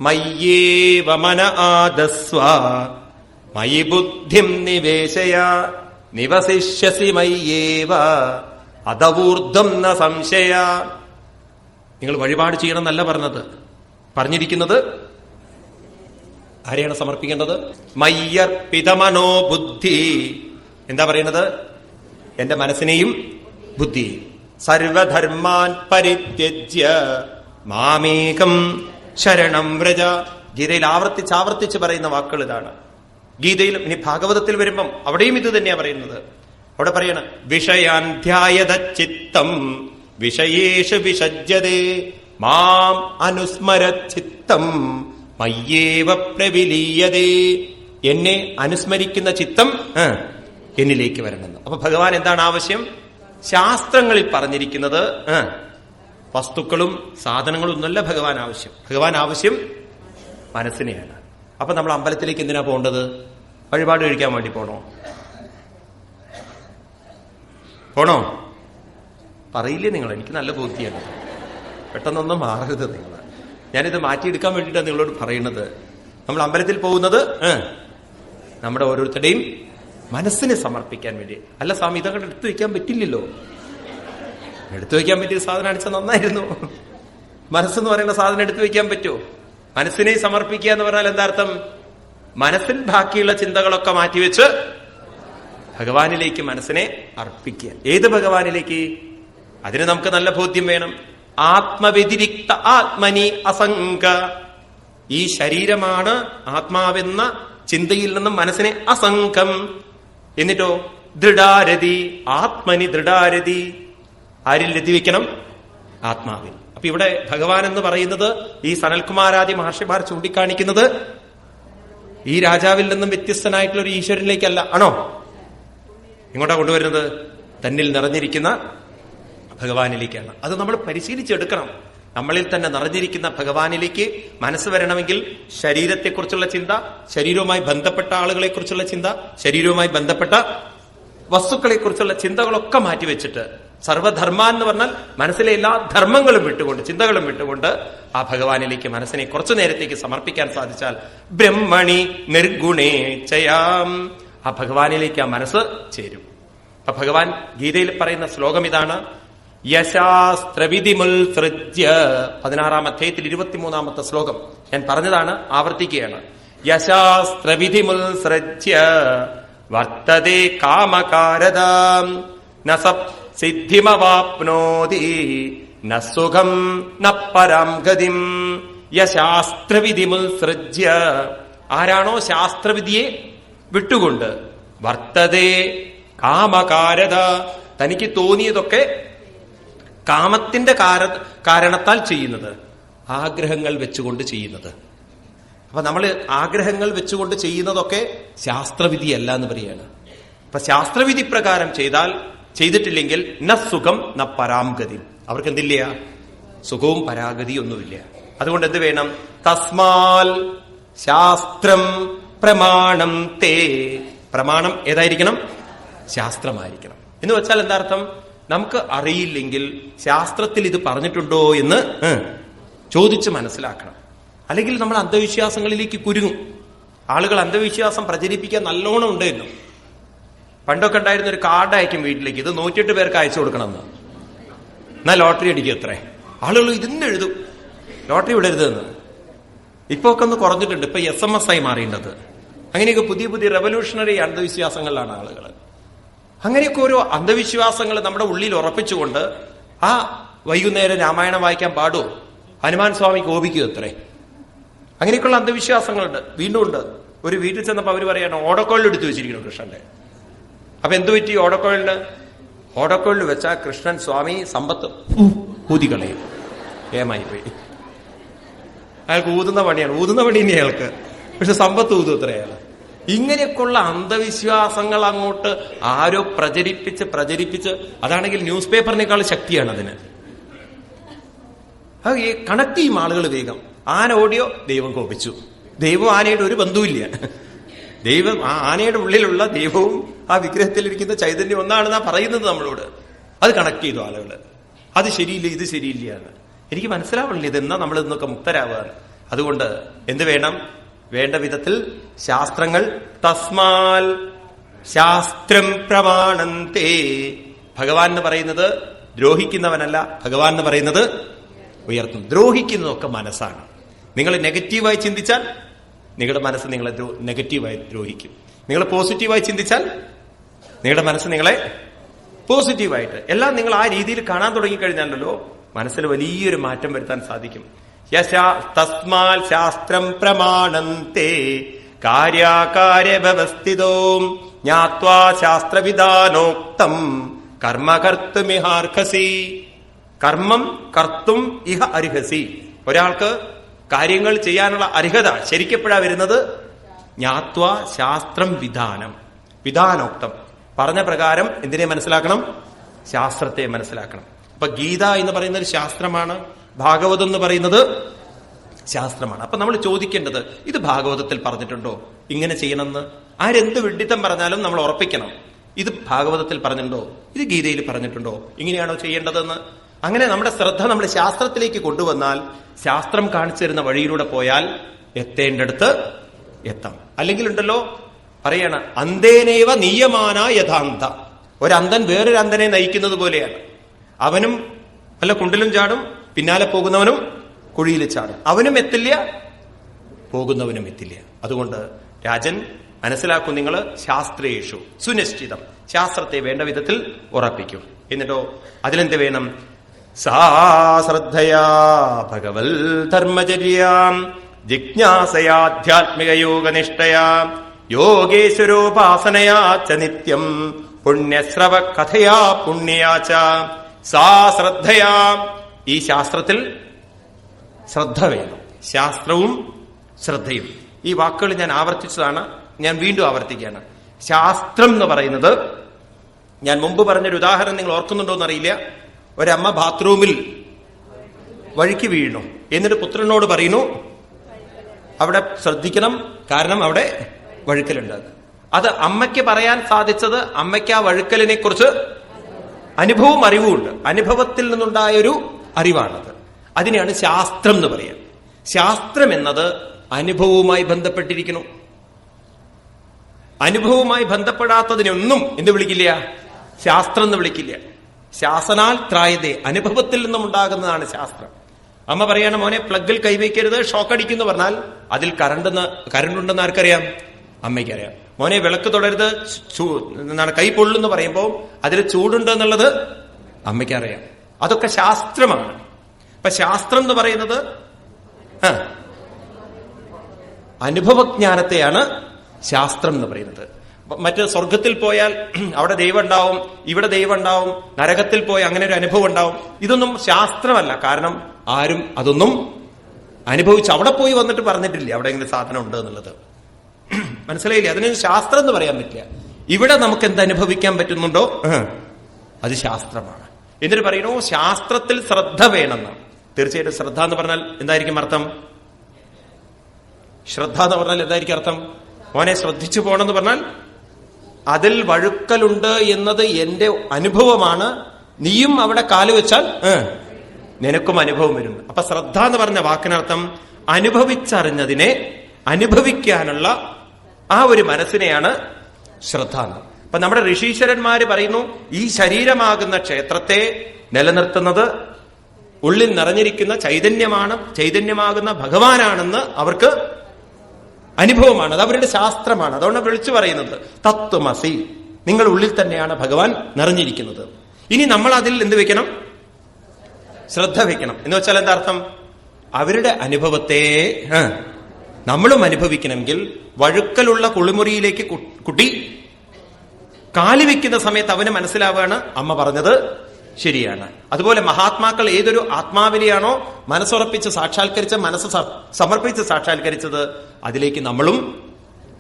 മയ്യേവ മന ആദസ്വ മയി ബുദ്ധിം നിവേശയ നിവസിഷ്യസി മയ്യേവ അതവൂർദ്ധം ന സംശയ. നിങ്ങൾ വഴിപാട് ചെയ്യണം എന്നല്ല പറഞ്ഞിരിക്കുന്നത്. ആരെയാണ് സമർപ്പിക്കേണ്ടത്? മയ്യർപ്പിത മനോ ബുദ്ധി. എന്താ പറയുന്നത്? എന്റെ മനസ്സിനെയും ബുദ്ധി. സർവധർമാൻ പരിത്യജ്യ മാമേകം ശരണം വ്രജ. ഗീതയിൽ ആവർത്തിച്ച് പറയുന്ന വാക്കുകൾ ഇതാണ്. ഗീതയിലും ഇനി ഭാഗവതത്തിൽ വരുമ്പം അവിടെയും ഇത് തന്നെയാ പറയുന്നത്. അവിടെ പറയണ വിഷയാൻ ധ്യായത ചിത്തം വിഷയേഷു വിഷജ്യതേ മാം അനുസ്മര ചിത്തം മയ്യേവ പ്രവിലീയതേ. എന്നെ അനുസ്മരിക്കുന്ന ചിത്തം എന്നിലേക്ക് വരണമെന്ന്. അപ്പൊ ഭഗവാൻ എന്താണ് ആവശ്യം? ശാസ്ത്രങ്ങളിൽ പറഞ്ഞിരിക്കുന്നത് വസ്തുക്കളും സാധനങ്ങളും ഒന്നുമല്ല ഭഗവാൻ ആവശ്യം. ഭഗവാൻ ആവശ്യം മനസ്സിനെയാണ്. അപ്പൊ നമ്മൾ അമ്പലത്തിലേക്ക് എന്തിനാ പോകേണ്ടത്? വഴിപാട് കഴിക്കാൻ വേണ്ടി പോണോ? പറയില്ലേ നിങ്ങൾ? എനിക്ക് നല്ല ബോധ്യമാണ്. പെട്ടെന്നൊന്നും മാറരുത് നിങ്ങൾ. ഞാനിത് മാറ്റിയെടുക്കാൻ വേണ്ടിയിട്ടാണ് നിങ്ങളോട് പറയുന്നത്. നമ്മൾ അമ്പലത്തിൽ പോകുന്നത് നമ്മുടെ ഓരോരുത്തരുടെയും മനസ്സിനെ സമർപ്പിക്കാൻ വേണ്ടി. അല്ല സ്വാമി, ഇതങ്ങോട്ട് എടുത്തു വെക്കാൻ പറ്റില്ലല്ലോ. എടുത്തു വെക്കാൻ പറ്റിയ സാധനം അടിച്ചാൽ നന്നായിരുന്നു. മനസ്സെന്ന് പറയുന്ന സാധനം എടുത്തു വെക്കാൻ പറ്റുമോ? മനസ്സിനെ സമർപ്പിക്കുക എന്ന് പറഞ്ഞാൽ എന്താ അർത്ഥം? മനസ്സിൽ ബാക്കിയുള്ള ചിന്തകളൊക്കെ മാറ്റിവെച്ച് ഭഗവാനിലേക്ക് മനസ്സിനെ അർപ്പിക്കുക. ഏത് ഭഗവാനിലേക്ക്? അതിന് നമുക്ക് നല്ല ബോധ്യം വേണം. ആത്മവ്യതിരിക്ത ആത്മനി അസംഗ. ഈ ശരീരമാണ് ആത്മാവെന്ന ചിന്തയിൽ നിന്നും മനസ്സിനെ അസംഗം. എന്നിട്ടോ ദൃഢാരതി ആത്മനി ദൃഢാരതി. ആരിൽ രതിവെക്കണം? ആത്മാവിൽ. അപ്പൊ ഇവിടെ ഭഗവാൻ എന്ന് പറയുന്നത് ഈ സനൽകുമാരാദി മഹർഷിമാർ ചൂണ്ടിക്കാണിക്കുന്നത് ഈ രാജാവിൽ നിന്നും വ്യത്യസ്തനായിട്ടുള്ള ഒരു ഈശ്വരനിലേക്കല്ല. ആണോ? ഇങ്ങോട്ടാ കൊണ്ടുവരുന്നത്? തന്നിൽ നിറഞ്ഞിരിക്കുന്ന ഭഗവാനിലേക്കാണ്. അത് നമ്മൾ പരിശീലിച്ചെടുക്കണം. നമ്മളിൽ തന്നെ നിറഞ്ഞിരിക്കുന്ന ഭഗവാനിലേക്ക് മനസ്സ് വരണമെങ്കിൽ ശരീരത്തെക്കുറിച്ചുള്ള ചിന്ത, ശരീരവുമായി ബന്ധപ്പെട്ട ആളുകളെ കുറിച്ചുള്ള ചിന്ത, ശരീരവുമായി ബന്ധപ്പെട്ട വസ്തുക്കളെ കുറിച്ചുള്ള ചിന്തകളൊക്കെ മാറ്റിവെച്ചിട്ട് സർവധർമ്മ എന്ന് പറഞ്ഞാൽ മനസ്സിലെ എല്ലാ ധർമ്മങ്ങളും വിട്ടുകൊണ്ട്, ചിന്തകളും വിട്ടുകൊണ്ട് ആ ഭഗവാനിലേക്ക് മനസ്സിനെ കുറച്ചു നേരത്തേക്ക് സമർപ്പിക്കാൻ സാധിച്ചാൽ ബ്രഹ്മണി നിർഗുണേ ചയാം, ആ ഭഗവാനിലേക്ക് ആ മനസ്സ് ചേരും. അപ്പൊ ഭഗവാൻ ഗീതയിൽ പറയുന്ന ശ്ലോകം ഇതാണ്. യശാസ്ത്രവിധിമുൽ സൃജ്യ, 16-ാം അധ്യായത്തിൽ 23-ാമത്തെ ശ്ലോകം ഞാൻ പറഞ്ഞതാണ്, ആവർത്തിക്കുകയാണ്. യശാസ്ത്രവിധിമുൽ സൃജ്യ വർത്തതേ കാമകാരതാം ന സിദ്ധിമവാപ്നോതി ന സുഖം ന പരാം ഗതിം. യശാസ്ത്രവിധിമുൽ സൃജ്യ, ആരാണോ ശാസ്ത്രവിധിയെ വിട്ടുകൊണ്ട് വർത്തതേ കാമകാരത, തനിക്ക് തോന്നിയതൊക്കെ കാമത്തിന്റെ കാരണത്താൽ ചെയ്യുന്നത്, ആഗ്രഹങ്ങൾ വെച്ചുകൊണ്ട് ചെയ്യുന്നത്. അപ്പൊ നമ്മൾ ആഗ്രഹങ്ങൾ വെച്ചുകൊണ്ട് ചെയ്യുന്നതൊക്കെ ശാസ്ത്രവിധിയല്ല എന്ന് പറയാണ്. അപ്പൊ ശാസ്ത്രവിധി പ്രകാരം ചെയ്തിട്ടില്ലെങ്കിൽ ന സുഖം ന പരാംഗതി, അവർക്ക് എന്തില്ല? സുഖവും പരാഗതിയും ഒന്നുമില്ല. അതുകൊണ്ട് എന്ത് വേണം? തസ്മാൽ ശാസ്ത്രം പ്രമാണം തേ. പ്രമാണം ഏതായിരിക്കണം? ശാസ്ത്രമായിരിക്കണം. എന്ന് വെച്ചാൽ എന്താർത്ഥം? നമുക്ക് അറിയില്ലെങ്കിൽ ശാസ്ത്രത്തിൽ ഇത് പറഞ്ഞിട്ടുണ്ടോ എന്ന് ചോദിച്ച് മനസ്സിലാക്കണം. അല്ലെങ്കിൽ നമ്മൾ അന്ധവിശ്വാസങ്ങളിലേക്ക് കുരുങ്ങും. ആളുകൾ അന്ധവിശ്വാസം പ്രചരിപ്പിക്കാൻ നല്ലോണം ഉണ്ടായിരുന്നു. പണ്ടൊക്കെ ഉണ്ടായിരുന്ന ഒരു കാർഡ് അയക്കും വീട്ടിലേക്ക്, ഇത് 108 പേർക്ക് അയച്ചു കൊടുക്കണമെന്ന്, എന്നാൽ ലോട്ടറി അടിക്കും അത്രേ. ആളുകൾ ഇതിന്ന് എഴുതും ലോട്ടറി വിടരുതെന്ന്. ഇപ്പൊ ഒക്കെ ഒന്ന് കുറഞ്ഞിട്ടുണ്ട്. ഇപ്പൊ SMS ആയി മാറിയിട്ടത്. അങ്ങനെയൊക്കെ പുതിയ പുതിയ റെവല്യൂഷണറി അന്ധവിശ്വാസങ്ങളിലാണ് ആളുകൾ. അങ്ങനെയൊക്കെ ഓരോ അന്ധവിശ്വാസങ്ങൾ നമ്മുടെ ഉള്ളിൽ ഉറപ്പിച്ചുകൊണ്ട് ആ വൈകുന്നേരം രാമായണം വായിക്കാൻ പാടുമോ? ഹനുമാൻ സ്വാമി കോപിക്കും അത്രേ. അങ്ങനെയൊക്കെയുള്ള അന്ധവിശ്വാസങ്ങളുണ്ട്. വീണ്ടും ഉണ്ട്. ഒരു വീട്ടിൽ ചെന്നപ്പോ അവര് പറയാണ് ഓടക്കോളിൽ എടുത്തു വെച്ചിരിക്കണം കൃഷ്ണന്റെ. അപ്പൊ എന്തു പറ്റി ഓടക്കോളിന്? ഓടക്കോളിൽ വെച്ചാൽ കൃഷ്ണൻ സ്വാമി സമ്പത്ത് ഊതികളയും. ഏമായി പോയി. അയാൾക്ക് ഊതുന്ന പണി ഇനി അയാൾക്ക്. പക്ഷെ സമ്പത്ത് ഊതും അത്ര അയാൾ. ഇങ്ങനെയൊക്കെയുള്ള അന്ധവിശ്വാസങ്ങൾ അങ്ങോട്ട് ആരോ പ്രചരിപ്പിച്ച് അതാണെങ്കിൽ ന്യൂസ് പേപ്പറിനേക്കാൾ ശക്തിയാണ് അതിന്. അത് കണക്ട് ചെയ്യും ആളുകൾ വേഗം. ആന ഓടിയോ ദൈവം കോപിച്ചു. ദൈവം ആനയുടെ ഒരു ബന്ധവുമില്ല. ദൈവം ആ ആനയുടെ ഉള്ളിലുള്ള ദൈവവും ആ വിഗ്രഹത്തിലിരിക്കുന്ന ചൈതന്യം ഒന്നാണെന്നാ പറയുന്നത് നമ്മളോട്. അത് കണക്ട് ചെയ്തു ആളുകൾ. അത് ശരിയില്ല, ഇത് ശരിയില്ല എന്ന്. എനിക്ക് മനസ്സിലാവണില്ല ഇതെന്നാ നമ്മൾ ഇന്നൊക്കെ മുക്തരാവുക. അതുകൊണ്ട് എന്ത് വേണം? വേണ്ട വിധത്തിൽ ശാസ്ത്രങ്ങൾ. തസ്മാൽ ശാസ്ത്രം പ്രമാണന്തേ. ഭഗവാൻ എന്ന് പറയുന്നത് ദ്രോഹിക്കുന്നവനല്ല. ഭഗവാൻ എന്ന് പറയുന്നത് ഉയർത്തും. ദ്രോഹിക്കുന്നതൊക്കെ മനസ്സാണ്. നിങ്ങൾ നെഗറ്റീവായി ചിന്തിച്ചാൽ നിങ്ങളുടെ മനസ്സ് നിങ്ങളെ നെഗറ്റീവായി ദ്രോഹിക്കും. നിങ്ങൾ പോസിറ്റീവായി ചിന്തിച്ചാൽ നിങ്ങളുടെ മനസ്സ് നിങ്ങളെ പോസിറ്റീവായിട്ട് എല്ലാം നിങ്ങൾ ആ രീതിയിൽ കാണാൻ തുടങ്ങിക്കഴിഞ്ഞാലല്ലോ മനസ്സിൽ വലിയൊരു മാറ്റം വരുത്താൻ സാധിക്കും. തസ്മാൽ ശാസ്ത്രം പ്രമാണന്തേ കാര്യകാര്യവ്യവസ്ഥിതോ ജ്ഞാത്വാ ശാസ്ത്രവിധാനോക്തം കർമ്മ കർത്തുമിഹാർഹസി. കർമ്മം കർത്തും ഇഹ അർഹസി. ഒരാൾക്ക് കാര്യങ്ങൾ ചെയ്യാനുള്ള അർഹത ശരിക്കെപ്പോഴാ വരുന്നത്? ജ്ഞാത്വാ ശാസ്ത്രം വിധാനോക്തം. പറഞ്ഞ പ്രകാരം എന്തിനെ മനസ്സിലാക്കണം? ശാസ്ത്രത്തെ മനസ്സിലാക്കണം. അപ്പൊ ഗീത എന്ന് പറയുന്ന ഒരു ശാസ്ത്രമാണ്, ഭാഗവതം എന്ന് പറയുന്നത് ശാസ്ത്രമാണ്. അപ്പൊ നമ്മൾ ചോദിക്കേണ്ടത്, ഇത് ഭാഗവതത്തിൽ പറഞ്ഞിട്ടുണ്ടോ ഇങ്ങനെ ചെയ്യണമെന്ന്? ആരെന്ത് വിഡ്ഢിത്തം പറഞ്ഞാലും നമ്മൾ ഉറപ്പിക്കണം, ഇത് ഭാഗവതത്തിൽ പറഞ്ഞിട്ടുണ്ടോ, ഇത് ഗീതയിൽ പറഞ്ഞിട്ടുണ്ടോ, ഇങ്ങനെയാണോ ചെയ്യേണ്ടതെന്ന്. അങ്ങനെ നമ്മുടെ ശ്രദ്ധ നമ്മൾ ശാസ്ത്രത്തിലേക്ക് കൊണ്ടുവന്നാൽ, ശാസ്ത്രം കാണിച്ചു തരുന്ന വഴിയിലൂടെ പോയാൽ എത്തേണ്ടടുത്ത് എത്താം. അല്ലെങ്കിൽ ഉണ്ടല്ലോ പറയണ അന്തേനേവ നീയമാന യഥാന്ത. ഒരന്തൻ വേറൊരു അന്തനെ നയിക്കുന്നത് പോലെയാണ്. അവനും വല്ല കുണ്ടിലും ചാടും, പിന്നാലെ പോകുന്നവനും കുഴിയിൽ ചാടും. അവനും എത്തില്ല, പോകുന്നവനും എത്തില്ല. അതുകൊണ്ട് രാജൻ മനസ്സിലാക്കും, നിങ്ങൾ ശാസ്ത്രേഷു സുനിശ്ചിതം, ശാസ്ത്രത്തെ വേണ്ട വിധത്തിൽ ഉറപ്പിക്കും. എന്നിട്ടോ അതിലെന്ത് വേണം? സാ ശ്രദ്ധയാ ഭഗവൽ ധർമ്മചര്യാം ജിജ്ഞാസയാധ്യാത്മിക യോഗനിഷ്ഠയാ യോഗേശ്വരോപാസനയാ ച നിത്യം പുണ്യശ്രവ കഥയാ പുണ്യാച്ച സാ ശ്രദ്ധയാ. ഈ ശാസ്ത്രത്തിൽ ശ്രദ്ധ വേണം. ശാസ്ത്രവും ശ്രദ്ധയും, ഈ വാക്കുകൾ ഞാൻ ആവർത്തിച്ചതാണ്, ഞാൻ വീണ്ടും ആവർത്തിക്കുകയാണ്. ശാസ്ത്രം എന്ന് പറയുന്നത്, ഞാൻ മുമ്പ് പറഞ്ഞൊരു ഉദാഹരണം നിങ്ങൾ ഓർക്കുന്നുണ്ടോ എന്നറിയില്ല. ഒരമ്മ ബാത്റൂമിൽ വഴുക്കി വീഴുന്നു. എന്നിട്ട് പുത്രനോട് പറയുന്നു അവിടെ ശ്രദ്ധിക്കണം, കാരണം അവിടെ വഴുക്കലുണ്ട്. അത് അമ്മയ്ക്ക് പറയാൻ സാധിച്ചത്, അമ്മയ്ക്ക് ആ വഴുക്കലിനെ കുറിച്ച് അനുഭവവും അറിവും ഉണ്ട്. അനുഭവത്തിൽ നിന്നുണ്ടായൊരു അറിവാണത്. അതിനെയാണ് ശാസ്ത്രം എന്ന് പറയുക. ശാസ്ത്രം എന്നത് അനുഭവവുമായി ബന്ധപ്പെട്ടിരിക്കുന്നു. അനുഭവവുമായി ബന്ധപ്പെടാത്തതിനൊന്നും എന്ത് വിളിക്കില്ല? ശാസ്ത്രം എന്ന് വിളിക്കില്ല. ശാസനാൽ ത്രായതേ, അനുഭവത്തിൽ നിന്നും ഉണ്ടാകുന്നതാണ് ശാസ്ത്രം. അമ്മ പറയാണ്, മോനെ പ്ലഗിൽ കൈവയ്ക്കരുത്, ഷോക്ക് അടിക്കുന്നു പറഞ്ഞാൽ അതിൽ കറണ്ടുണ്ടെന്ന് ആർക്കറിയാം? അമ്മയ്ക്കറിയാം. മോനെ വിളക്ക് തൊടരുത്, കൈ പൊള്ളുന്ന് പറയുമ്പോൾ അതിൽ ചൂടുണ്ട് എന്നുള്ളത് അമ്മയ്ക്കറിയാം. അതൊക്കെ ശാസ്ത്രമാണ്. അപ്പൊ ശാസ്ത്രം എന്ന് പറയുന്നത് അനുഭവജ്ഞാനത്തെയാണ് ശാസ്ത്രം എന്ന് പറയുന്നത്. മറ്റ് സ്വർഗത്തിൽ പോയാൽ അവിടെ ദൈവം ഉണ്ടാവും, ഇവിടെ ദൈവം ഉണ്ടാവും, നരകത്തിൽ പോയി അങ്ങനെ ഒരു അനുഭവം ഉണ്ടാവും. ഇതൊന്നും ശാസ്ത്രമല്ല. കാരണം ആരും അതൊന്നും അനുഭവിച്ച് അവിടെ പോയി വന്നിട്ട് പറഞ്ഞിട്ടില്ല അവിടെ എങ്ങനെ സാധനം ഉണ്ട് എന്നുള്ളത്. മനസ്സിലായില്ലേ? അതിനൊരു ശാസ്ത്രം എന്ന് പറയാൻ പറ്റില്ല. ഇവിടെ നമുക്ക് എന്ത് അനുഭവിക്കാൻ പറ്റുന്നുണ്ടോ അത് ശാസ്ത്രമാണ്. എന്നിട്ട് പറയുന്നു ശാസ്ത്രത്തിൽ ശ്രദ്ധ വേണമെന്ന്. തീർച്ചയായിട്ടും ശ്രദ്ധ എന്ന് പറഞ്ഞാൽ എന്തായിരിക്കും അർത്ഥം? ശ്രദ്ധ എന്ന് പറഞ്ഞാൽ എന്തായിരിക്കും അർത്ഥം? മോനെ ശ്രദ്ധിച്ചു പോകണമെന്ന് പറഞ്ഞാൽ അതിൽ വഴുക്കലുണ്ട് എന്നത് എന്റെ അനുഭവമാണ്, നീയും അവിടെ കാലുവെച്ചാൽ നിനക്കും അനുഭവം വരും. അപ്പൊ ശ്രദ്ധ എന്ന് പറഞ്ഞ വാക്കിനർത്ഥം അനുഭവിച്ചറിഞ്ഞതിനെ അനുഭവിക്കാനുള്ള ആ ഒരു മനസ്സിനെയാണ് ശ്രദ്ധ എന്ന്. അപ്പൊ നമ്മുടെ ഋഷീശ്വരന്മാര് പറയുന്നു, ഈ ശരീരമാകുന്ന ക്ഷേത്രത്തെ നിലനിർത്തുന്നത് ഉള്ളിൽ നിറഞ്ഞിരിക്കുന്ന ചൈതന്യമാണ്, ചൈതന്യമാകുന്ന ഭഗവാനാണെന്ന് അവർക്ക് അനുഭവമാണ്. അത് അവരുടെ ശാസ്ത്രമാണ്. അതുകൊണ്ട് വിളിച്ചു പറയുന്നത് തത്വമസി, നിങ്ങൾ ഉള്ളിൽ തന്നെയാണ് ഭഗവാൻ നിറഞ്ഞിരിക്കുന്നത്. ഇനി നമ്മൾ അതിൽ എന്ത് വെക്കണം? ശ്രദ്ധ വെക്കണം. എന്ന് വെച്ചാൽ എന്താ അർത്ഥം? അവരുടെ അനുഭവത്തെ നമ്മളും അനുഭവിക്കണമെങ്കിൽ വഴുക്കലുള്ള കുളിമുറിയിലേക്ക് കുട്ടി കാലി വെക്കുന്ന സമയത്ത് അവന് മനസ്സിലാവുകയാണ് അമ്മ പറഞ്ഞത് ശരിയാണ്. അതുപോലെ മഹാത്മാക്കൾ ഏതൊരു ആത്മാവിനെയാണോ മനസ്സുറപ്പിച്ച് സാക്ഷാത്കരിച്ച, മനസ്സ് സമർപ്പിച്ച് സാക്ഷാത്കരിച്ചത്, അതിലേക്ക് നമ്മളും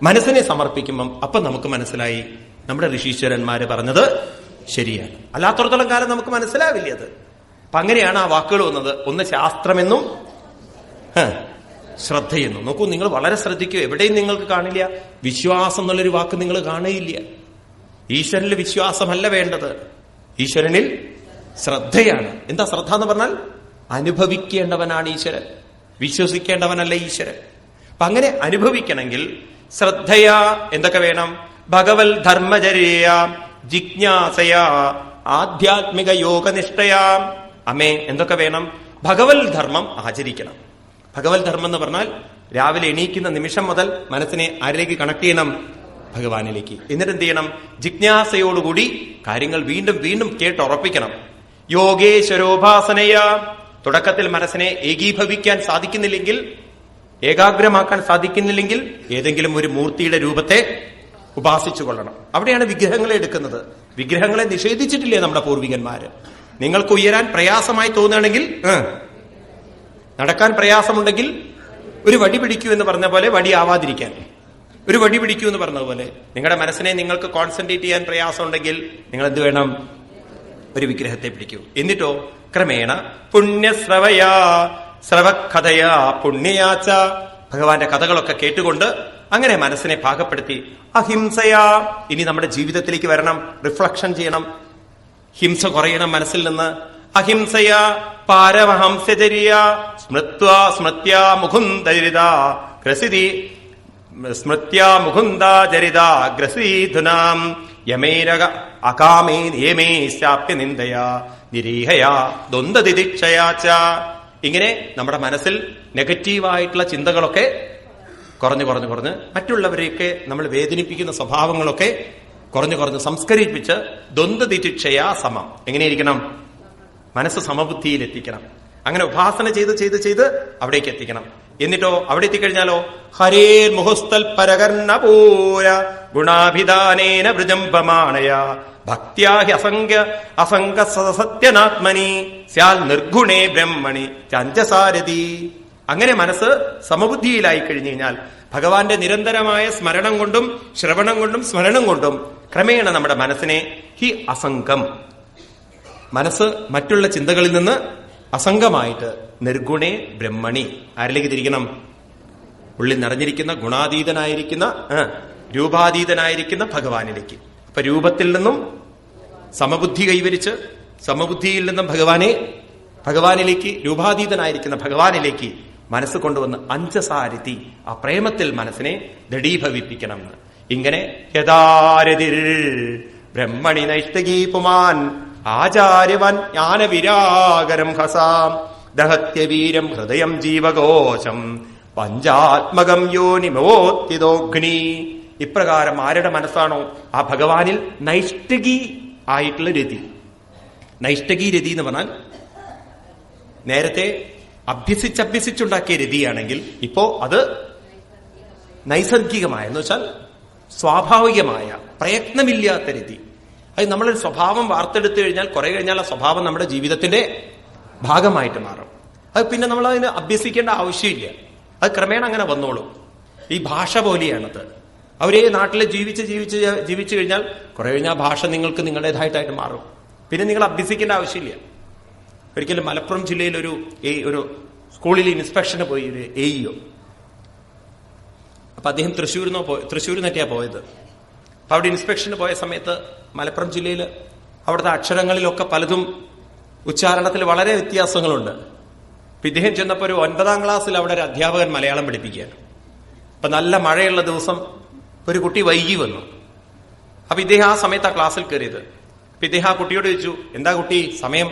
മനസ്സിനെ സമർപ്പിക്കുമ്പം അപ്പം നമുക്ക് മനസ്സിലായി നമ്മുടെ ഋഷീശ്വരന്മാര് പറഞ്ഞത് ശരിയാണ്. അല്ലാത്തടത്തോളം കാലം നമുക്ക് മനസ്സിലാവില്ല അത്. അപ്പൊ അങ്ങനെയാണ് ആ വാക്കുകൾ വന്നത്. ഒന്ന് ശാസ്ത്രമെന്നും ശ്രദ്ധയെന്നും. നോക്കൂ, നിങ്ങൾ വളരെ ശ്രദ്ധിക്കൂ. എവിടെയും നിങ്ങൾക്ക് കാണില്ല വിശ്വാസം എന്നുള്ളൊരു വാക്ക് നിങ്ങൾ കാണുകയില്ല. ഈശ്വരനിൽ വിശ്വാസമല്ല വേണ്ടത്, ഈശ്വരനിൽ ശ്രദ്ധയാണ്. എന്താ ശ്രദ്ധ എന്ന് പറഞ്ഞാൽ അനുഭവിക്കേണ്ടവനാണ് ഈശ്വരൻ, വിശ്വസിക്കേണ്ടവനല്ല ഈശ്വരൻ. അപ്പൊ അങ്ങനെ അനുഭവിക്കണമെങ്കിൽ ശ്രദ്ധയാ എന്തൊക്കെ വേണം? ഭഗവൽ ധർമ്മചര്യ ജിജ്ഞാസയാ ആധ്യാത്മിക യോഗനിഷ്ഠയാ. അമ്മേ എന്തൊക്കെ വേണം? ഭഗവൽ ധർമ്മം ആചരിക്കണം. ഭഗവൽ ധർമ്മം എന്ന് പറഞ്ഞാൽ രാവിലെ എണീക്കുന്ന നിമിഷം മുതൽ മനസ്സിനെ ആരിലേക്ക് കണക്ട് ചെയ്യണം? ഭഗവാനിലേക്ക്. എന്നിട്ട് എന്ത് ചെയ്യണം? ജിജ്ഞാസയോടുകൂടി കാര്യങ്ങൾ വീണ്ടും വീണ്ടും കേട്ടുറപ്പിക്കണം. യോഗേശ്വരോപാസനയ, തുടക്കത്തിൽ മനസ്സിനെ ഏകീഭവിക്കാൻ സാധിക്കുന്നില്ലെങ്കിൽ, ഏകാഗ്രമാക്കാൻ സാധിക്കുന്നില്ലെങ്കിൽ ഏതെങ്കിലും ഒരു മൂർത്തിയുടെ രൂപത്തെ ഉപാസിച്ചു കൊള്ളണം. അവിടെയാണ് വിഗ്രഹങ്ങളെ എടുക്കുന്നത്. വിഗ്രഹങ്ങളെ നിഷേധിച്ചിട്ടില്ലേ നമ്മുടെ പൂർവികന്മാര്? നിങ്ങൾക്ക് ഉയരാൻ പ്രയാസമായി തോന്നുകയാണെങ്കിൽ, നടക്കാൻ പ്രയാസമുണ്ടെങ്കിൽ ഒരു വടി പിടിക്കൂ എന്ന് പറഞ്ഞ പോലെ വടി ആവാതിരിക്കാൻ ഒരു വടി പിടിക്കൂ എന്ന് പറഞ്ഞതുപോലെ നിങ്ങളുടെ മനസ്സിനെ നിങ്ങൾക്ക് കോൺസെൻട്രേറ്റ് ചെയ്യാൻ പ്രയാസമുണ്ടെങ്കിൽ നിങ്ങൾ എന്ത് വേണം? ഒരു വിഗ്രഹത്തെ പിടിക്കൂ. എന്നിട്ടോ ക്രമേണ പുണ്യശ്രവയാ ശ്രവകഥയാ പുണ്യയാച്ച, ഭഗവാന്റെ കഥകളൊക്കെ കേട്ടുകൊണ്ട് അങ്ങനെ മനസ്സിനെ പാകപ്പെടുത്തി അഹിംസയാ, ഇനി നമ്മുടെ ജീവിതത്തിലേക്ക് വരണം, റിഫ്ലക്ഷൻ ചെയ്യണം, ഹിംസ കുറയണം മനസ്സിൽ നിന്ന്. അഹിംസയാ പാരമഹംസചര്യ സ്മൃത്വാ സ്മൃത്യാ മുകുന്ദരിത ഗ്രസിതി സ്മൃത്യാ മുകുന്ദാചരിത ഗ്രസീധുനാം യമേരക അകാമേ നിയമേ ശാപ്യ നിന്ദയാ നിരീഹയാ ദ്വന്ദ്വതിദിക്ഷയാച്ച. ഇങ്ങനെ നമ്മുടെ മനസ്സിൽ നെഗറ്റീവായിട്ടുള്ള ചിന്തകളൊക്കെ കുറഞ്ഞു കുറഞ്ഞു കുറഞ്ഞ് മറ്റുള്ളവരെയൊക്കെ നമ്മൾ വേദനിപ്പിക്കുന്ന സ്വഭാവങ്ങളൊക്കെ കുറഞ്ഞു കുറഞ്ഞ് സംസ്കരിപ്പിച്ച് ദ്വന്ദ്വതിദിക്ഷയാ സമം. എങ്ങനെയിരിക്കണം? മനസ്സ് സമബുദ്ധിയിൽ എത്തിക്കണം. അങ്ങനെ ഉപാസന ചെയ്ത് ചെയ്ത് ചെയ്ത് അവിടേക്ക് എത്തിക്കണം. എന്നിട്ടോ അവിടെ എത്തിക്കഴിഞ്ഞാലോ ഹരേർ മുഹുസ്തൽ പരകർണപൂര ഗുണാഭിധാനേന വൃജംബമാണയ ഭക്ത്യാഹി അസംഗ സത്യനാത്മനി സ്യാൽ നിർഗുണേ ബ്രഹ്മണി ചഞ്ചസാരതി. അങ്ങനെ മനസ്സ് സമബുദ്ധിയിലായി കഴിഞ്ഞു കഴിഞ്ഞാൽ ഭഗവാന്റെ നിരന്തരമായ സ്മരണം കൊണ്ടും ശ്രവണം കൊണ്ടും സ്മരണം കൊണ്ടും ക്രമേണ നമ്മുടെ മനസ്സിനെ ഹി അസംഗം, മനസ്സ് മറ്റുള്ള ചിന്തകളിൽ നിന്ന് അസംഗമായിട്ട് നിർഗുണേ ബ്രഹ്മണി, ആരിലേക്ക് തിരിക്കണം? ഉള്ളിൽ നിറഞ്ഞിരിക്കുന്ന ഗുണാതീതനായിരിക്കുന്ന രൂപാതീതനായിരിക്കുന്ന ഭഗവാനിലേക്ക്. അപ്പൊ രൂപത്തിൽ നിന്നും സമബുദ്ധി കൈവരിച്ച് സമബുദ്ധിയിൽ നിന്നും ഭഗവാനിലേക്ക്, രൂപാതീതനായിരിക്കുന്ന ഭഗവാനിലേക്ക് മനസ്സ് കൊണ്ടുവന്ന് അഞ്ചസാരതി, ആ പ്രേമത്തിൽ മനസ്സിനെ ദൃഢീഭവിപ്പിക്കണം. ഇങ്ങനെ യഥാരതിർ ബ്രഹ്മണി നൈഷ്ടകീ പുമാൻ ആചാര്യവൻ ജ്ഞാനവിരാഗരം ഹസാം ദഹത്യവീരം ഹൃദയം ജീവകോശം പഞ്ചാത്മകം യോനിമോത്തിതോഗ്നി. ഇപ്രകാരം ആരുടെ മനസ്സാണോ ആ ഭഗവാനിൽ നൈഷ്ടകി ആയിട്ടുള്ള രതി, നൈഷ്ടകി രതി എന്ന് പറഞ്ഞാൽ നേരത്തെ അഭ്യസിച്ചുണ്ടാക്കിയ രതിയാണെങ്കിൽ ഇപ്പോ അത് നൈസർഗികമായ എന്ന് വെച്ചാൽ സ്വാഭാവികമായ പ്രയത്നമില്ലാത്ത രതി. അത് നമ്മളൊരു സ്വഭാവം വാർത്തെടുത്തു കഴിഞ്ഞാൽ കുറെ കഴിഞ്ഞാൽ ആ സ്വഭാവം നമ്മുടെ ജീവിതത്തിന്റെ ഭാഗമായിട്ട് മാറും. അത് പിന്നെ നമ്മൾ അതിന് അഭ്യസിക്കേണ്ട ആവശ്യമില്ല, അത് ക്രമേണ അങ്ങനെ വന്നോളും. ഈ ഭാഷ പോലെയാണത്. അവരെ നാട്ടിൽ ജീവിച്ചു കഴിഞ്ഞാൽ കുറെ കഴിഞ്ഞാൽ ഭാഷ നിങ്ങൾക്ക് നിങ്ങളുടേതായിട്ടായിട്ട് മാറും. പിന്നെ നിങ്ങൾ അഭ്യസിക്കേണ്ട ആവശ്യമില്ല. ഒരിക്കലും മലപ്പുറം ജില്ലയിൽ ഒരു സ്കൂളിൽ ഇൻസ്പെക്ഷന് പോയി ഒരു എഇഒ. അപ്പൊ അദ്ദേഹം തൃശ്ശൂർ നെറ്റിയാ പോയത്. അപ്പൊ അവിടെ ഇൻസ്പെക്ഷന് പോയ സമയത്ത് മലപ്പുറം ജില്ലയിൽ അവിടുത്തെ അക്ഷരങ്ങളിലൊക്കെ പലതും ഉച്ചാരണത്തിൽ വളരെ വ്യത്യാസങ്ങളുണ്ട്. അപ്പൊ ഇദ്ദേഹം ചെന്നപ്പോ ഒരു 9ാം ക്ലാസ്സിൽ അവിടെ ഒരു അധ്യാപകൻ മലയാളം പഠിപ്പിക്കുകയാണ്. അപ്പൊ നല്ല മഴയുള്ള ദിവസം ഒരു കുട്ടി വൈകി വന്നു. അപ്പൊ ഇദ്ദേഹം ആ സമയത്ത് ആ ക്ലാസ്സിൽ കയറിയത്. അപ്പൊ ഇദ്ദേഹം ആ കുട്ടിയോട് ചോദിച്ചു, എന്താ കുട്ടി സമയം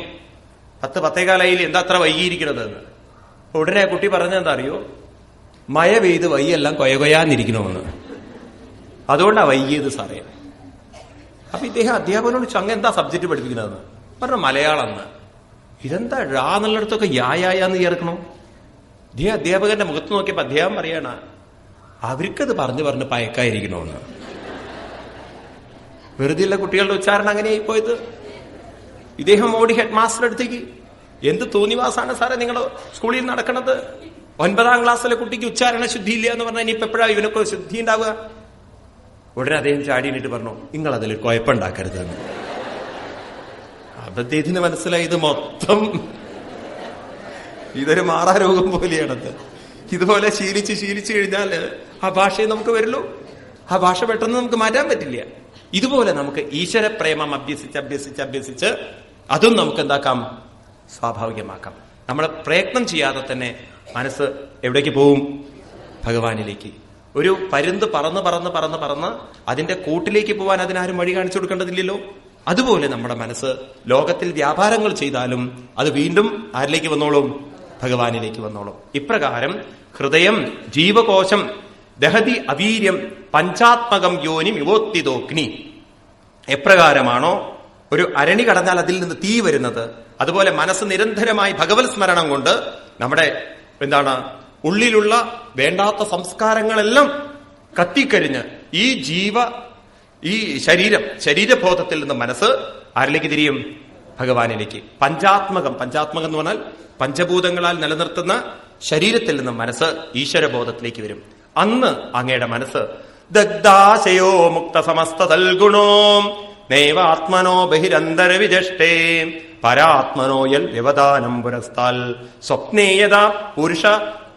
10-10:15 എന്താ അത്ര വൈകിയിരിക്കണത് എന്ന്. ഉടനെ ആ കുട്ടി പറഞ്ഞെന്താ അറിയോ? മഴ പെയ്ത് വയ്യെല്ലാം കൊയകൊയാന്നിരിക്കണമെന്ന്, അതുകൊണ്ടാ വൈകിയത് സാറേ. അപ്പൊ ഇദ്ദേഹം അധ്യാപകനോട് ചങ്ങ എന്താ സബ്ജക്ട് പഠിപ്പിക്കുന്നതെന്ന് പറഞ്ഞ മലയാളം. ഇതെന്താ ഴാ എന്നുള്ളിടത്തൊക്കെ യാന്ന് ചേർക്കണോ? ഇദ്ദേഹം അധ്യാപകന്റെ മുഖത്ത് നോക്കിയപ്പോ അദ്ദേഹം പറയണ അവർക്കത് പറഞ്ഞ് പയക്കായിരിക്കണമെന്ന്. വെറുതെയുള്ള കുട്ടികളുടെ ഉച്ചാരണം അങ്ങനെയായി പോയത്. ഇദ്ദേഹം ഓടി ഹെഡ് മാസ്റ്റർ അടുത്തേക്ക്, എന്ത് തോന്നിവാസാണ് സാറേ നിങ്ങൾ സ്കൂളിൽ നടക്കണത്? 9ാം ക്ലാസ്സിലെ കുട്ടിക്ക് ഉച്ചാരണ ശുദ്ധി ഇല്ല എന്ന് പറഞ്ഞാൽ ഇനിയിപ്പോ എപ്പോഴാ ഇവനൊക്കെ ശുദ്ധി ഉണ്ടാവുക? ഉടനെ അദ്ദേഹം ചാടിയിട്ട് പറഞ്ഞു, നിങ്ങൾ അതിൽ കുഴപ്പമുണ്ടാക്കരുതെന്ന്. അദ്ദേഹത്തിന് മനസ്സിലായി ഇത് മൊത്തം ഇതൊരു മാറാരോഗം പോലെയാണത്. ഇതുപോലെ ശീലിച്ച് കഴിഞ്ഞാൽ ആ ഭാഷയെ നമുക്ക് വരുള്ളൂ. ആ ഭാഷ പെട്ടെന്ന് നമുക്ക് മാറ്റാൻ പറ്റില്ല. ഇതുപോലെ നമുക്ക് ഈശ്വര പ്രേമം അഭ്യസിച്ച് അതും നമുക്ക് എന്താക്കാം? സ്വാഭാവികമാക്കാം. നമ്മൾ പ്രയത്നം ചെയ്യാതെ തന്നെ മനസ്സ് എവിടേക്ക് പോവും? ഭഗവാനിലേക്ക്. ഒരു പരുന്ത് പറന്ന് അതിന്റെ കൂട്ടിലേക്ക് പോവാൻ അതിനാരും വഴി കാണിച്ചു കൊടുക്കേണ്ടതില്ലല്ലോ. അതുപോലെ നമ്മുടെ മനസ്സ് ലോകത്തിൽ വ്യാപാരങ്ങൾ ചെയ്താലും അത് വീണ്ടും ആരിലേക്ക് വന്നോളും? ഭഗവാനിലേക്ക് വന്നോളും. ഇപ്രകാരം ഹൃദയം ജീവകോശം ദഹതി അവീര്യം പഞ്ചാത്മകം യോനി വിവോത്തിതോഗ്നി. എപ്രകാരമാണോ ഒരു അരണി കടഞ്ഞാൽ അതിൽ നിന്ന് തീ വരുന്നത്, അതുപോലെ മനസ്സ് നിരന്തരമായി ഭഗവത് സ്മരണം കൊണ്ട് നമ്മുടെ ഉള്ളിലുള്ള വേണ്ടാത്ത സംസ്കാരങ്ങളെല്ലാം കത്തിക്കരിഞ്ഞ് ഈ ശരീരബോധത്തിൽ നിന്ന് മനസ്സ് ആരിലേക്ക് തിരിയും? ഭഗവാനിലേക്ക്. പഞ്ചാത്മകം എന്ന് പറഞ്ഞാൽ പഞ്ചഭൂതങ്ങളാൽ നിലനിർത്തുന്ന ശരീരത്തിൽ നിന്ന് മനസ്സ് ഈശ്വരബോധത്തിലേക്ക് വരും. അന്ന് അങ്ങയുടെ മനസ്സ് ദഗ്ധാശയോ മുക്ത സമസ്ത തൽഗുണോ നൈവാത്മനോ ബഹിരന്തര വിജഷ്ടേ പരാത്മനോ യൽ വ്യവധാനം പുരസ്താൽ സ്വപ്നേയത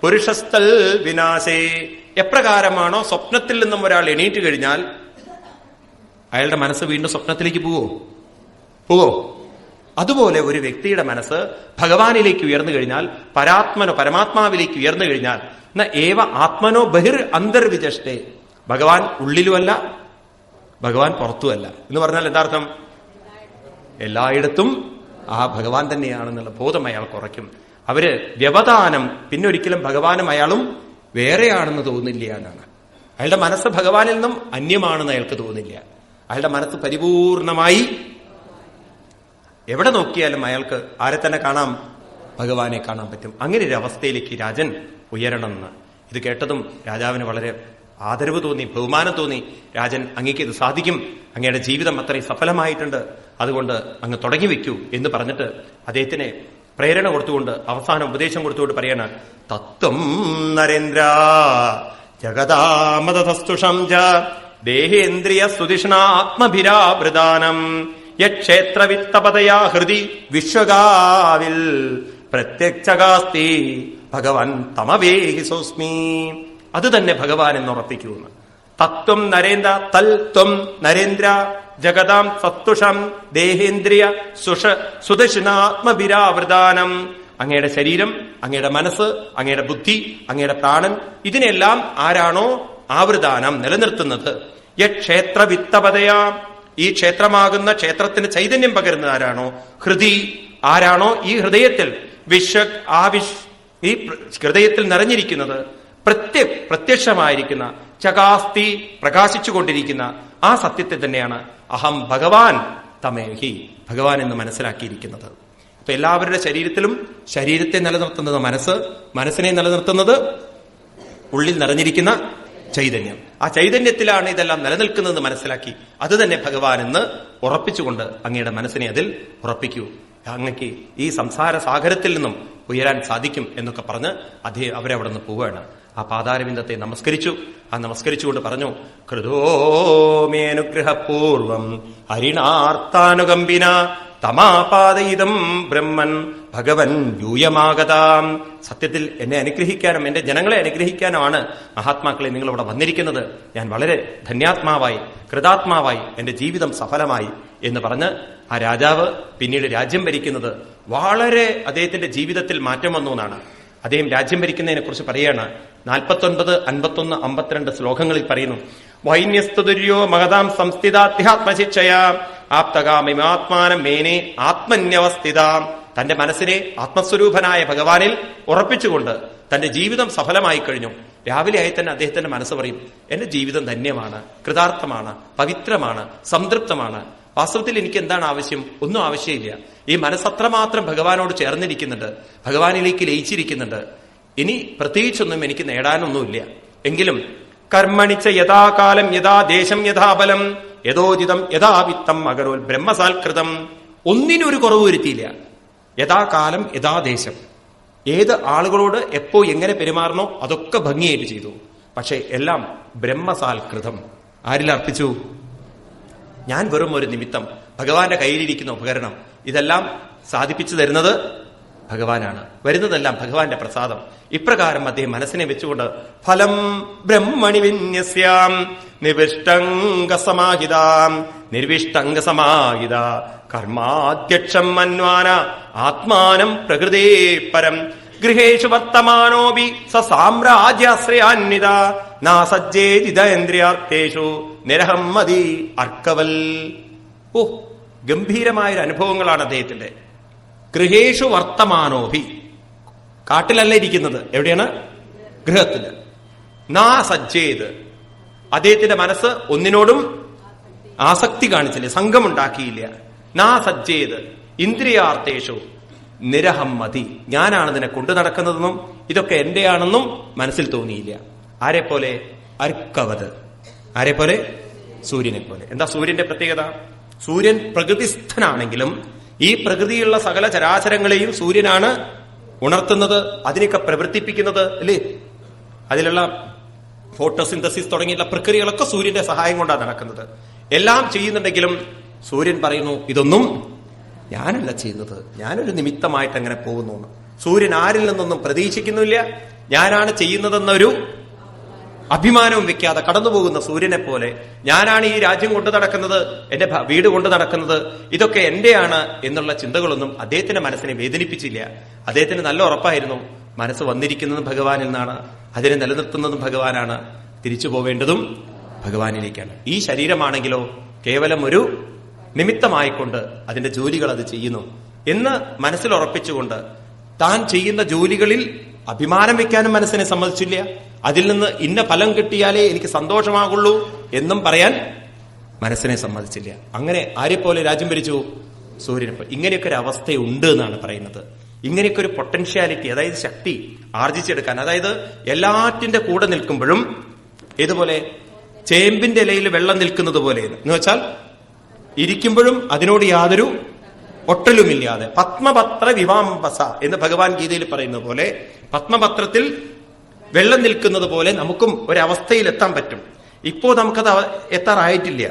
പുരുഷസ്ഥൽ വിനാശേ. എപ്രകാരമാണോ സ്വപ്നത്തിൽ നിന്നും ഒരാൾ എണീറ്റ് കഴിഞ്ഞാൽ അയാളുടെ മനസ്സ് വീണ്ടും സ്വപ്നത്തിലേക്ക് പോവോ? അതുപോലെ ഒരു വ്യക്തിയുടെ മനസ്സ് ഭഗവാനിലേക്ക് ഉയർന്നു കഴിഞ്ഞാൽ, പരമാത്മാവിലേക്ക് ഉയർന്നു കഴിഞ്ഞാൽ, ഏവ ആത്മനോ ബഹിർ അന്തർവിജഷ്ടേ, ഭഗവാൻ ഉള്ളിലുമല്ല ഭഗവാൻ പുറത്തുമല്ല എന്ന് പറഞ്ഞാൽ എന്താർത്ഥം? എല്ലായിടത്തും ആ ഭഗവാൻ തന്നെയാണെന്നുള്ള ബോധം അയാൾ കുറയ്ക്കും. അവര് വ്യവധാനം, പിന്നൊരിക്കലും ഭഗവാനും അയാളും വേറെയാണെന്ന് തോന്നില്ല എന്നാണ്. അയാളുടെ മനസ്സ് ഭഗവാനിൽ നിന്നും അന്യമാണെന്ന് അയാൾക്ക് തോന്നില്ല. അയാളുടെ മനസ്സ് പരിപൂർണമായി എവിടെ നോക്കിയാലും അയാൾക്ക് ആരെ തന്നെ കാണാം? ഭഗവാനെ കാണാൻ പറ്റും. അങ്ങനെ ഒരു അവസ്ഥയിലേക്ക് രാജൻ ഉയരണമെന്ന് ഇത് കേട്ടതും രാജാവിന് വളരെ ആദരവ് തോന്നി, ബഹുമാനം തോന്നി. രാജൻ, അങ്ങേക്ക് ഇത് സാധിക്കും, അങ്ങയുടെ ജീവിതം അത്രയും സഫലമായിട്ടുണ്ട്, അതുകൊണ്ട് അങ്ങ് തുടങ്ങി വെക്കൂ എന്ന് പറഞ്ഞിട്ട് അദ്ദേഹത്തിനെ പ്രേരണ കൊടുത്തുകൊണ്ട് അവസാനം ഉപദേശം കൊടുത്തുകൊണ്ട് പറയാണ്, തത്വം നരേന്ദ്ര ജഗതാമതസ്തുഷം ച ദേഹേന്ദ്രിയ സുധിഷ്ണാത്മഭിരാവൃതാനം യക്ഷേത്രവിത്തപതയാ ഹൃദി വിശ്വകാവിൽ പ്രത്യക്ഷകാസ്തി ഭഗവൻ തമവേഹി സോസ്മി. അത് തന്നെ ഭഗവാൻ എന്നുറപ്പിക്കുമെന്ന്. തത്വം നരേന്ദ്ര തൽത്വം നരേന്ദ്ര ജഗതാം സത്തുഷം ദേഹേന്ദ്രിയ സുദക്ഷിണാത്മഭിരാവൃതാനം. അങ്ങയുടെ ശരീരം, അങ്ങയുടെ മനസ്സ്, അങ്ങയുടെ ബുദ്ധി, അങ്ങയുടെ പ്രാണൻ, ഇതിനെല്ലാം ആരാണോ ആവൃതാനം നിലനിർത്തുന്നത്? യക്ഷേത്രവിത്തപതയാ, ഈ ക്ഷേത്രമാകുന്ന ക്ഷേത്രത്തിന് ചൈതന്യം പകരുന്നത് ആരാണോ? ഹൃദി, ആരാണോ ഈ ഹൃദയത്തിൽ ഈ ഹൃദയത്തിൽ നിറഞ്ഞിരിക്കുന്നത്, പ്രത്യക്ഷമായിരിക്കുന്ന, ചകാസ്തി പ്രകാശിച്ചുകൊണ്ടിരിക്കുന്ന ആ സത്യത്തെ തന്നെയാണ് അഹം ഭഗവാൻ തമേഹി, ഭഗവാൻ എന്ന് മനസ്സിലാക്കിയിരിക്കുന്നത്. അപ്പൊ എല്ലാവരുടെ ശരീരത്തിലും ശരീരത്തെ നിലനിർത്തുന്നത് മനസ്സ്, മനസ്സിനെ നിലനിർത്തുന്നത് ഉള്ളിൽ നിറഞ്ഞിരിക്കുന്ന ചൈതന്യം. ആ ചൈതന്യത്തിലാണ് ഇതെല്ലാം നിലനിൽക്കുന്നത് മനസ്സിലാക്കി അത് തന്നെ ഭഗവാൻ എന്ന് ഉറപ്പിച്ചുകൊണ്ട് അങ്ങയുടെ മനസ്സിനെ അതിൽ ഉറപ്പിക്കൂ. അങ്ങക്ക് ഈ സംസാര സാഗരത്തിൽ നിന്നും ഉയരാൻ സാധിക്കും എന്നൊക്കെ പറഞ്ഞ് അവരവിടെ നിന്ന് പോവുകയാണ്. ആ പാതാരവിന്ദത്തെ നമസ്കരിച്ചു. ആ നമസ്കരിച്ചുകൊണ്ട് പറഞ്ഞു, കൃതോമേനുഗ്രഹപൂർവം ഹരിണാർത്താനുകമ്പിന തമാപാദയിതം ബ്രഹ്മൻ ഭഗവൻ യൂയമാഗതാം. സത്യത്തിൽ എന്നെ അനുഗ്രഹിക്കാനും എന്റെ ജനങ്ങളെ അനുഗ്രഹിക്കാനുമാണ് മഹാത്മാക്കളെ നിങ്ങളിവിടെ വന്നിരിക്കുന്നത്. ഞാൻ വളരെ ധന്യാത്മാവായി, കൃതാത്മാവായി, എന്റെ ജീവിതം സഫലമായി എന്ന് പറഞ്ഞ് ആ രാജാവ് പിന്നീട് രാജ്യം ഭരിക്കുന്നത് വളരെ അദ്ദേഹത്തിന്റെ ജീവിതത്തിൽ മാറ്റം വന്നു എന്നാണ്. അദ്ദേഹം രാജ്യം ഭരിക്കുന്നതിനെ കുറിച്ച് പറയാണ്. 49, 51, 52 ശ്ലോകങ്ങളിൽ പറയുന്നു, വൈന്യസ്തുതുര്യോ മഹതാം സംസ്ഥിതാധ്യാത്മശിക്ഷയാ ആപ്തകാമിമാത്മാനം മേനെ ആത്മന്യവസ്ഥിതാം. തന്റെ മനസ്സിനെ ആത്മസ്വരൂപനായ ഭഗവാനിൽ ഉറപ്പിച്ചുകൊണ്ട് തന്റെ ജീവിതം സഫലമായി കഴിഞ്ഞു. രാവിലെ ആയി തന്നെ അദ്ദേഹത്തിന്റെ മനസ്സ് പറയും, എന്റെ ജീവിതം ധന്യമാണ്, കൃതാർത്ഥമാണ്, പവിത്രമാണ്, സംതൃപ്തമാണ്. വാസ്തവത്തിൽ എനിക്ക് എന്താണ് ആവശ്യം? ഒന്നും ആവശ്യമില്ല. ഈ മനസ്സത്രമാത്രം ഭഗവാനോട് ചേർന്നിരിക്കുന്നുണ്ട്, ഭഗവാനിലേക്ക് ലയിച്ചിരിക്കുന്നുണ്ട്. ഇനി പ്രത്യേകിച്ചൊന്നും എനിക്ക് നേടാനൊന്നുമില്ല. എങ്കിലും കർമ്മണിച്ച യഥാകാലം യഥാ ദേശം യഥാബലം യഥോചിതം യഥാവിത്തം അകരോൽ ബ്രഹ്മസാൽകൃതം. ഒന്നിനൊരു കുറവ് വരുത്തിയില്ല. യഥാകാലം യഥാദേശം, ഏത് ആളുകളോട് എപ്പോ എങ്ങനെ പെരുമാറണോ അതൊക്കെ ഭംഗിയായിട്ട് ചെയ്തു. പക്ഷെ എല്ലാം ബ്രഹ്മസാൽകൃതം. ആരിലർപ്പിച്ചു? ഞാൻ വെറും ഒരു നിമിത്തം, ഭഗവാന്റെ കയ്യിലിരിക്കുന്ന ഉപകരണം. ഇതെല്ലാം സാധിപ്പിച്ചു തരുന്നത് ഭഗവാനാണ്, വരുന്നതെല്ലാം ഭഗവാന്റെ പ്രസാദം. ഇപ്രകാരം അദ്ദേഹം മനസ്സിനെ വെച്ചുകൊണ്ട് ഫലം ബ്രഹ്മണി വിന്യസ്യാം നിവിഷ്ടംഗസമാഹിതാം നിർവിഷ്ടംഗസമാഹിത കർമാധ്യക്ഷം മന്വാന ആത്മാനം പ്രകൃതേ പരം ഗൃഹേഷു വർത്തമാനോപി സ സാമ്രാജ്യാശ്രയാന്വിത നാസജ്ജേതിന്ദ്രിയാർത്ഥേഷു നിരഹം മതി അർക്കവൽ. ഓ, ഗംഭീരമായൊരു അനുഭവങ്ങളാണ് അദ്ദേഹത്തിന്റെ. ഗൃഹേഷു വർത്തമാനോഭി, കാട്ടിലല്ല ഇരിക്കുന്നത്, എവിടെയാണ്? ഗൃഹത്തില്. നാ സജ്ജേത്, അദ്ദേഹത്തിന്റെ മനസ്സ് ഒന്നിനോടും ആസക്തി കാണിച്ചില്ല, സംഘമുണ്ടാക്കിയില്ല. നാ സജ്ജേത് ഇന്ദ്രിയാർത്ഥേഷു നിരഹം മതി, ഞാനാണ് ഇതിനെ കൊണ്ടു നടക്കുന്നതെന്നും ഇതൊക്കെ എന്റെയാണെന്നും മനസ്സിൽ തോന്നിയില്ല. ആരെ പോലെ? അർക്കവത്, ആരെ പോലെ? സൂര്യനെ പോലെ. എന്താ സൂര്യന്റെ പ്രത്യേകത? സൂര്യൻ പ്രകൃതിസ്ഥനാണെങ്കിലും ഈ പ്രകൃതിയുള്ള സകല ചരാചരങ്ങളെയും സൂര്യനാണ് ഉണർത്തുന്നത്, അതിനൊക്കെ പ്രവർത്തിപ്പിക്കുന്നത് അല്ലേ? അതിലുള്ള ഫോട്ടോസിന്തസിസ് തുടങ്ങിയുള്ള പ്രക്രിയകളൊക്കെ സൂര്യന്റെ സഹായം കൊണ്ടാണ് നടക്കുന്നത്. എല്ലാം ചെയ്യുന്നുണ്ടെങ്കിലും സൂര്യൻ പറയുന്നു, ഇതൊന്നും ഞാനല്ല ചെയ്യുന്നത്, ഞാനൊരു നിമിത്തമായിട്ട് അങ്ങനെ പോകുന്നു. സൂര്യൻ ആരിൽ നിന്നൊന്നും പ്രതീക്ഷിക്കുന്നില്ല, ഞാനാണ് ചെയ്യുന്നതെന്നൊരു അഭിമാനവും വെക്കാതെ കടന്നുപോകുന്ന സൂര്യനെ പോലെ ഞാനാണ് ഈ രാജ്യം കൊണ്ടു നടക്കുന്നത്, എന്റെ വീട് കൊണ്ടു നടക്കുന്നത്, ഇതൊക്കെ എന്റെയാണ് എന്നുള്ള ചിന്തകളൊന്നും അദ്ദേഹത്തിന്റെ മനസ്സിനെ വേദനിപ്പിച്ചില്ല. അദ്ദേഹത്തിന് നല്ല ഉറപ്പായിരുന്നു, മനസ്സ് വന്നിരിക്കുന്നതും ഭഗവാനിൽ നിന്നാണ്, അതിനെ നിലനിർത്തുന്നതും ഭഗവാനാണ്, തിരിച്ചു പോവേണ്ടതും ഭഗവാനിലേക്കാണ്. ഈ ശരീരമാണെങ്കിലോ കേവലം ഒരു നിമിത്തമായിക്കൊണ്ട് അതിന്റെ ജോലികൾ അത് ചെയ്യുന്നു എന്ന് മനസ്സിൽ ഉറപ്പിച്ചുകൊണ്ട് താൻ ചെയ്യുന്ന ജോലികളിൽ അഭിമാനം വെക്കാനും മനസ്സിനെ സമ്മതിച്ചില്ല. അതിൽ നിന്ന് ഇന്ന ഫലം കിട്ടിയാലേ എനിക്ക് സന്തോഷമാകുള്ളൂ എന്നും പറയാൻ മനസ്സിനെ സമ്മതിച്ചില്ല. അങ്ങനെ ആരെപ്പോലെ രാജ്യം ഭരിച്ചു? സൂര്യനെ. ഇങ്ങനെയൊക്കെ ഒരു അവസ്ഥയുണ്ട് എന്നാണ് പറയുന്നത്. ഇങ്ങനെയൊക്കെ ഒരു പൊട്ടൻഷ്യാലിറ്റി, അതായത് ശക്തി ആർജിച്ചെടുക്കാൻ, അതായത് എല്ലാറ്റിന്റെ കൂടെ നിൽക്കുമ്പോഴും ഇതുപോലെ ചേമ്പിന്റെ ഇലയിൽ വെള്ളം നിൽക്കുന്നത് പോലെ എന്ന് വെച്ചാൽ ഇരിക്കുമ്പോഴും അതിനോട് യാതൊരു ഒട്ടലുമില്ലാതെ പത്മപത്ര വിവാംബസ എന്ന് ഭഗവാൻ ഗീതയിൽ പറയുന്ന പോലെ പത്മപത്രത്തിൽ വെള്ളം നിൽക്കുന്നത് പോലെ നമുക്കും ഒരവസ്ഥയിൽ എത്താൻ പറ്റും. ഇപ്പോ നമുക്കത് എത്താറായിട്ടില്ല.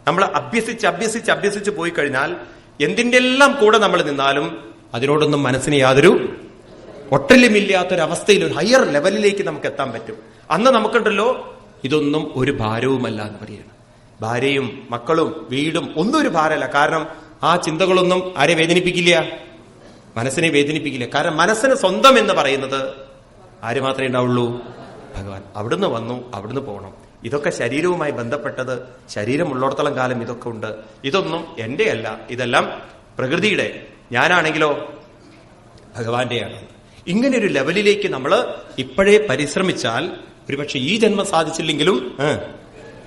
നമ്മൾ അഭ്യസിച്ച് പോയി കഴിഞ്ഞാൽ എന്തിന്റെ എല്ലാം കൂടെ നമ്മൾ നിന്നാലും അതിനോടൊന്നും മനസ്സിന് യാതൊരു ഒട്ടലുമില്ലാത്തൊരവസ്ഥയിൽ ഒരു ഹയർ ലെവലിലേക്ക് നമുക്ക് എത്താൻ പറ്റും. അന്ന് നമുക്കുണ്ടല്ലോ ഇതൊന്നും ഒരു ഭാരവുമല്ല എന്ന് പറയാണ്. ഭാര്യയും മക്കളും വീടും ഒന്നും ഒരു ഭാരമല്ല. കാരണം ആ ചിന്തകളൊന്നും ആരെ വേദനിപ്പിക്കില്ല? മനസ്സിനെ വേദനിപ്പിക്കില്ല. കാരണം മനസ്സിന് സ്വന്തം എന്ന് പറയുന്നത് ആര് മാത്രമേ ഉണ്ടാവുള്ളൂ? ഭഗവാൻ. അവിടുന്ന് വന്നു, അവിടുന്ന് പോകണം. ഇതൊക്കെ ശരീരവുമായി ബന്ധപ്പെട്ടത്, ശരീരമുള്ളിടത്തോളം കാലം ഇതൊക്കെ ഉണ്ട്. ഇതൊന്നും എന്റെ അല്ല, ഇതെല്ലാം പ്രകൃതിയുടെ. ഞാനാണെങ്കിലോ ഭഗവാന്റെയാണ്. ഇങ്ങനെ ഒരു ലെവലിലേക്ക് നമ്മൾ ഇപ്പോഴേ പരിശ്രമിച്ചാൽ ഒരുപക്ഷെ ഈ ജന്മം സാധിച്ചില്ലെങ്കിലും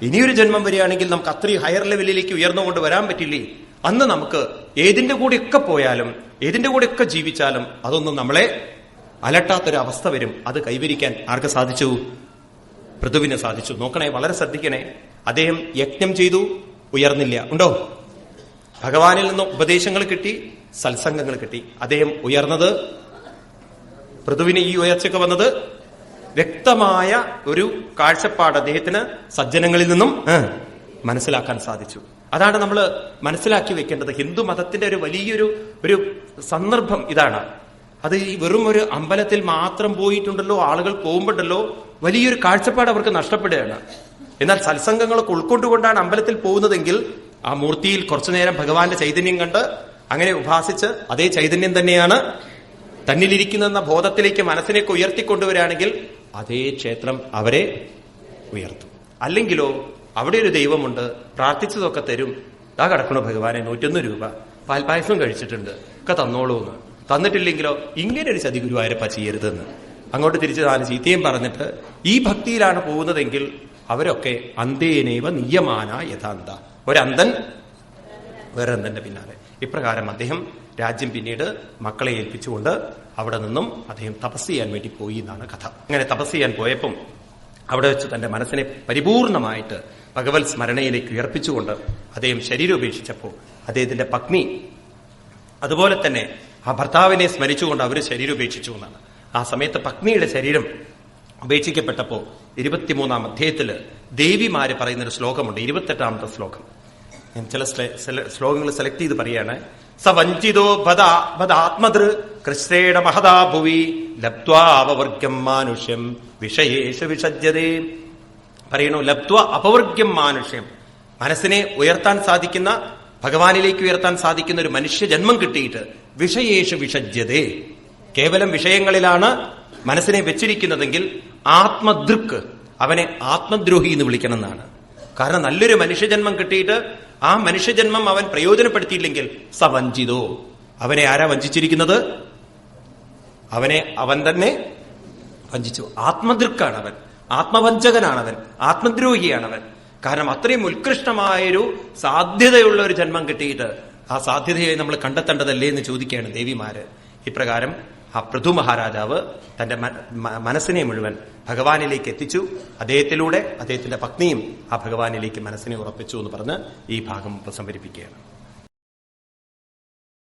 ഇനിയൊരു ജന്മം വരികയാണെങ്കിൽ നമുക്ക് അത്രയും ഹയർ ലെവലിലേക്ക് ഉയർന്നുകൊണ്ട് വരാൻ പറ്റില്ലേ? അന്ന് നമുക്ക് ഏതിന്റെ കൂടെയൊക്കെ പോയാലും ഏതിന്റെ കൂടെയൊക്കെ ജീവിച്ചാലും അതൊന്നും നമ്മളെ അലട്ടാത്തൊരവസ്ഥ വരും. അത് കൈവരിക്കാൻ ആർക്ക് സാധിച്ചു? പൃഥുവിന് സാധിച്ചു. നോക്കണേ, വളരെ ശ്രദ്ധിക്കണേ. അദ്ദേഹം യജ്ഞം ചെയ്തു, ഉയർന്നില്ല. ഉണ്ടോ? ഭഗവാനിൽ നിന്നും ഉപദേശങ്ങൾ കിട്ടി, സത്സംഗങ്ങൾ കിട്ടി. അദ്ദേഹം ഉയർന്നത്, പൃഥുവിന് ഈ ഉയർച്ചയൊക്കെ വന്നത് വ്യക്തമായ ഒരു കാഴ്ചപ്പാട് അദ്ദേഹത്തിന് സജ്ജനങ്ങളിൽ നിന്നും മനസ്സിലാക്കാൻ സാധിച്ചു. അതാണ് നമ്മൾ മനസ്സിലാക്കി വെക്കേണ്ടത്. ഹിന്ദു മതത്തിന്റെ ഒരു വലിയൊരു സന്ദർഭം ഇതാണ്. അത് ഈ വെറും ഒരു അമ്പലത്തിൽ മാത്രം പോയിട്ടുണ്ടല്ലോ ആളുകൾ പോകുമ്പോണ്ടല്ലോ വലിയൊരു കാഴ്ചപ്പാട് അവർക്ക് നഷ്ടപ്പെടുകയാണ്. എന്നാൽ സത്സംഗങ്ങളൊക്കെ ഉൾക്കൊണ്ടുകൊണ്ടാണ് അമ്പലത്തിൽ പോകുന്നതെങ്കിൽ ആ മൂർത്തിയിൽ കുറച്ചുനേരം ഭഗവാന്റെ ചൈതന്യം കണ്ട് അങ്ങനെ ഉപാസിച്ച് അതേ ചൈതന്യം തന്നെയാണ് തന്നിലിരിക്കുന്ന ബോധത്തിലേക്ക് മനസ്സിനെയൊക്കെ ഉയർത്തിക്കൊണ്ടുവരികയാണെങ്കിൽ അതേ ക്ഷേത്രം അവരെ ഉയർത്തും. അല്ലെങ്കിലോ അവിടെ ഒരു ദൈവമുണ്ട്, പ്രാർത്ഥിച്ചതൊക്കെ തരും, ആ കിടക്കണു ഭഗവാനെ 101 രൂപ പാൽപായസം കഴിച്ചിട്ടുണ്ട്, ഒക്കെ തന്നോളൂ എന്ന്. തന്നിട്ടില്ലെങ്കിലോ ഇങ്ങനെ ഒരു ചതി ഗുരുവായൂരപ്പ ചെയ്യരുതെന്ന് അങ്ങോട്ട് തിരിച്ച് 4 ചീത്തയും പറഞ്ഞിട്ട് ഈ ഭക്തിയിലാണ് പോകുന്നതെങ്കിൽ അവരൊക്കെ അന്തേനേവ നിയമാന യഥാന്ത. ഒരന്തൻ വേറെന്തന്റെ പിന്നാലെ. ഇപ്രകാരം അദ്ദേഹം രാജ്യം പിന്നീട് മക്കളെ ഏൽപ്പിച്ചുകൊണ്ട് അവിടെ നിന്നും അദ്ദേഹം തപസ് ചെയ്യാൻ വേണ്ടി പോയി എന്നാണ് കഥ. അങ്ങനെ തപസ് ചെയ്യാൻ പോയപ്പം അവിടെ വെച്ച് തന്റെ മനസ്സിനെ പരിപൂർണമായിട്ട് ഭഗവത് സ്മരണയിലേക്ക് ഉയർപ്പിച്ചുകൊണ്ട് അദ്ദേഹം ശരീരം ഉപേക്ഷിച്ചപ്പോൾ അദ്ദേഹത്തിന്റെ പത്നി അതുപോലെ തന്നെ ആ ഭർത്താവിനെ സ്മരിച്ചുകൊണ്ട് അവർ ശരീരം ഉപേക്ഷിച്ചു എന്നാണ്. ആ സമയത്ത് പത്നിയുടെ ശരീരം ഉപേക്ഷിക്കപ്പെട്ടപ്പോ 23-ാം അധ്യായത്തില് ദേവിമാര് പറയുന്നൊരു ശ്ലോകമുണ്ട്. 28-ാമത്തെ ശ്ലോകം. ഞാൻ ചില ശ്ലോകങ്ങൾ സെലക്ട് ചെയ്ത് പറയാണ്. സവഞ്ചിതോ ഭദാത്മതൃ കൃഷ്ണേണ മഹദാ ഭുവി ലബ്ധ്വാ അപവർഗ്യം മാനുഷ്യം വിഷയേഷു വിഷജ്യതേ. പറയണു, ലബ്ധ്വാ അപവർഗ്യം മാനുഷ്യം. മനസ്സിനെ ഉയർത്താൻ സാധിക്കുന്ന, ഭഗവാനിലേക്ക് ഉയർത്താൻ സാധിക്കുന്ന ഒരു മനുഷ്യ ജന്മം കിട്ടിയിട്ട് വിഷയേഷു വിഷജ്യതേ, കേവലം വിഷയങ്ങളിലാണ് മനസ്സിനെ വെച്ചിരിക്കുന്നതെങ്കിൽ ആത്മദൃക്ക്, അവനെ ആത്മദ്രോഹി എന്ന് വിളിക്കണം എന്നാണ്. കാരണം നല്ലൊരു മനുഷ്യജന്മം കിട്ടിയിട്ട് ആ മനുഷ്യജന്മം അവൻ പ്രയോജനപ്പെടുത്തിയില്ലെങ്കിൽ സവഞ്ചിതോ, അവനെ ആരാ വഞ്ചിച്ചിരിക്കുന്നത്? അവനെ അവൻ തന്നെ വഞ്ചിച്ചു. ആത്മദൃക്കാണ് അവൻ. ആത്മവഞ്ചകനാണവൻ, ആത്മദ്രോഹിയാണവൻ. കാരണം അത്രയും ഉത്കൃഷ്ടമായൊരു സാധ്യതയുള്ള ഒരു ജന്മം കിട്ടിയിട്ട് ആ സാധ്യതയെ നമ്മൾ കണ്ടെത്തേണ്ടതല്ലേ എന്ന് ചോദിക്കുകയാണ് ദേവിമാര്. ഇപ്രകാരം ആ പൃഥു മഹാരാജാവ് തന്റെ മനസ്സിനെ മുഴുവൻ ഭഗവാനിലേക്ക് എത്തിച്ചു. അദ്ദേഹത്തിലൂടെ അദ്ദേഹത്തിന്റെ പത്നിയും ആ ഭഗവാനിലേക്ക് മനസ്സിനെ ഉറപ്പിച്ചു എന്ന് പറഞ്ഞ് ഈ ഭാഗം ഉപസംഹരിപ്പിക്കുകയാണ്.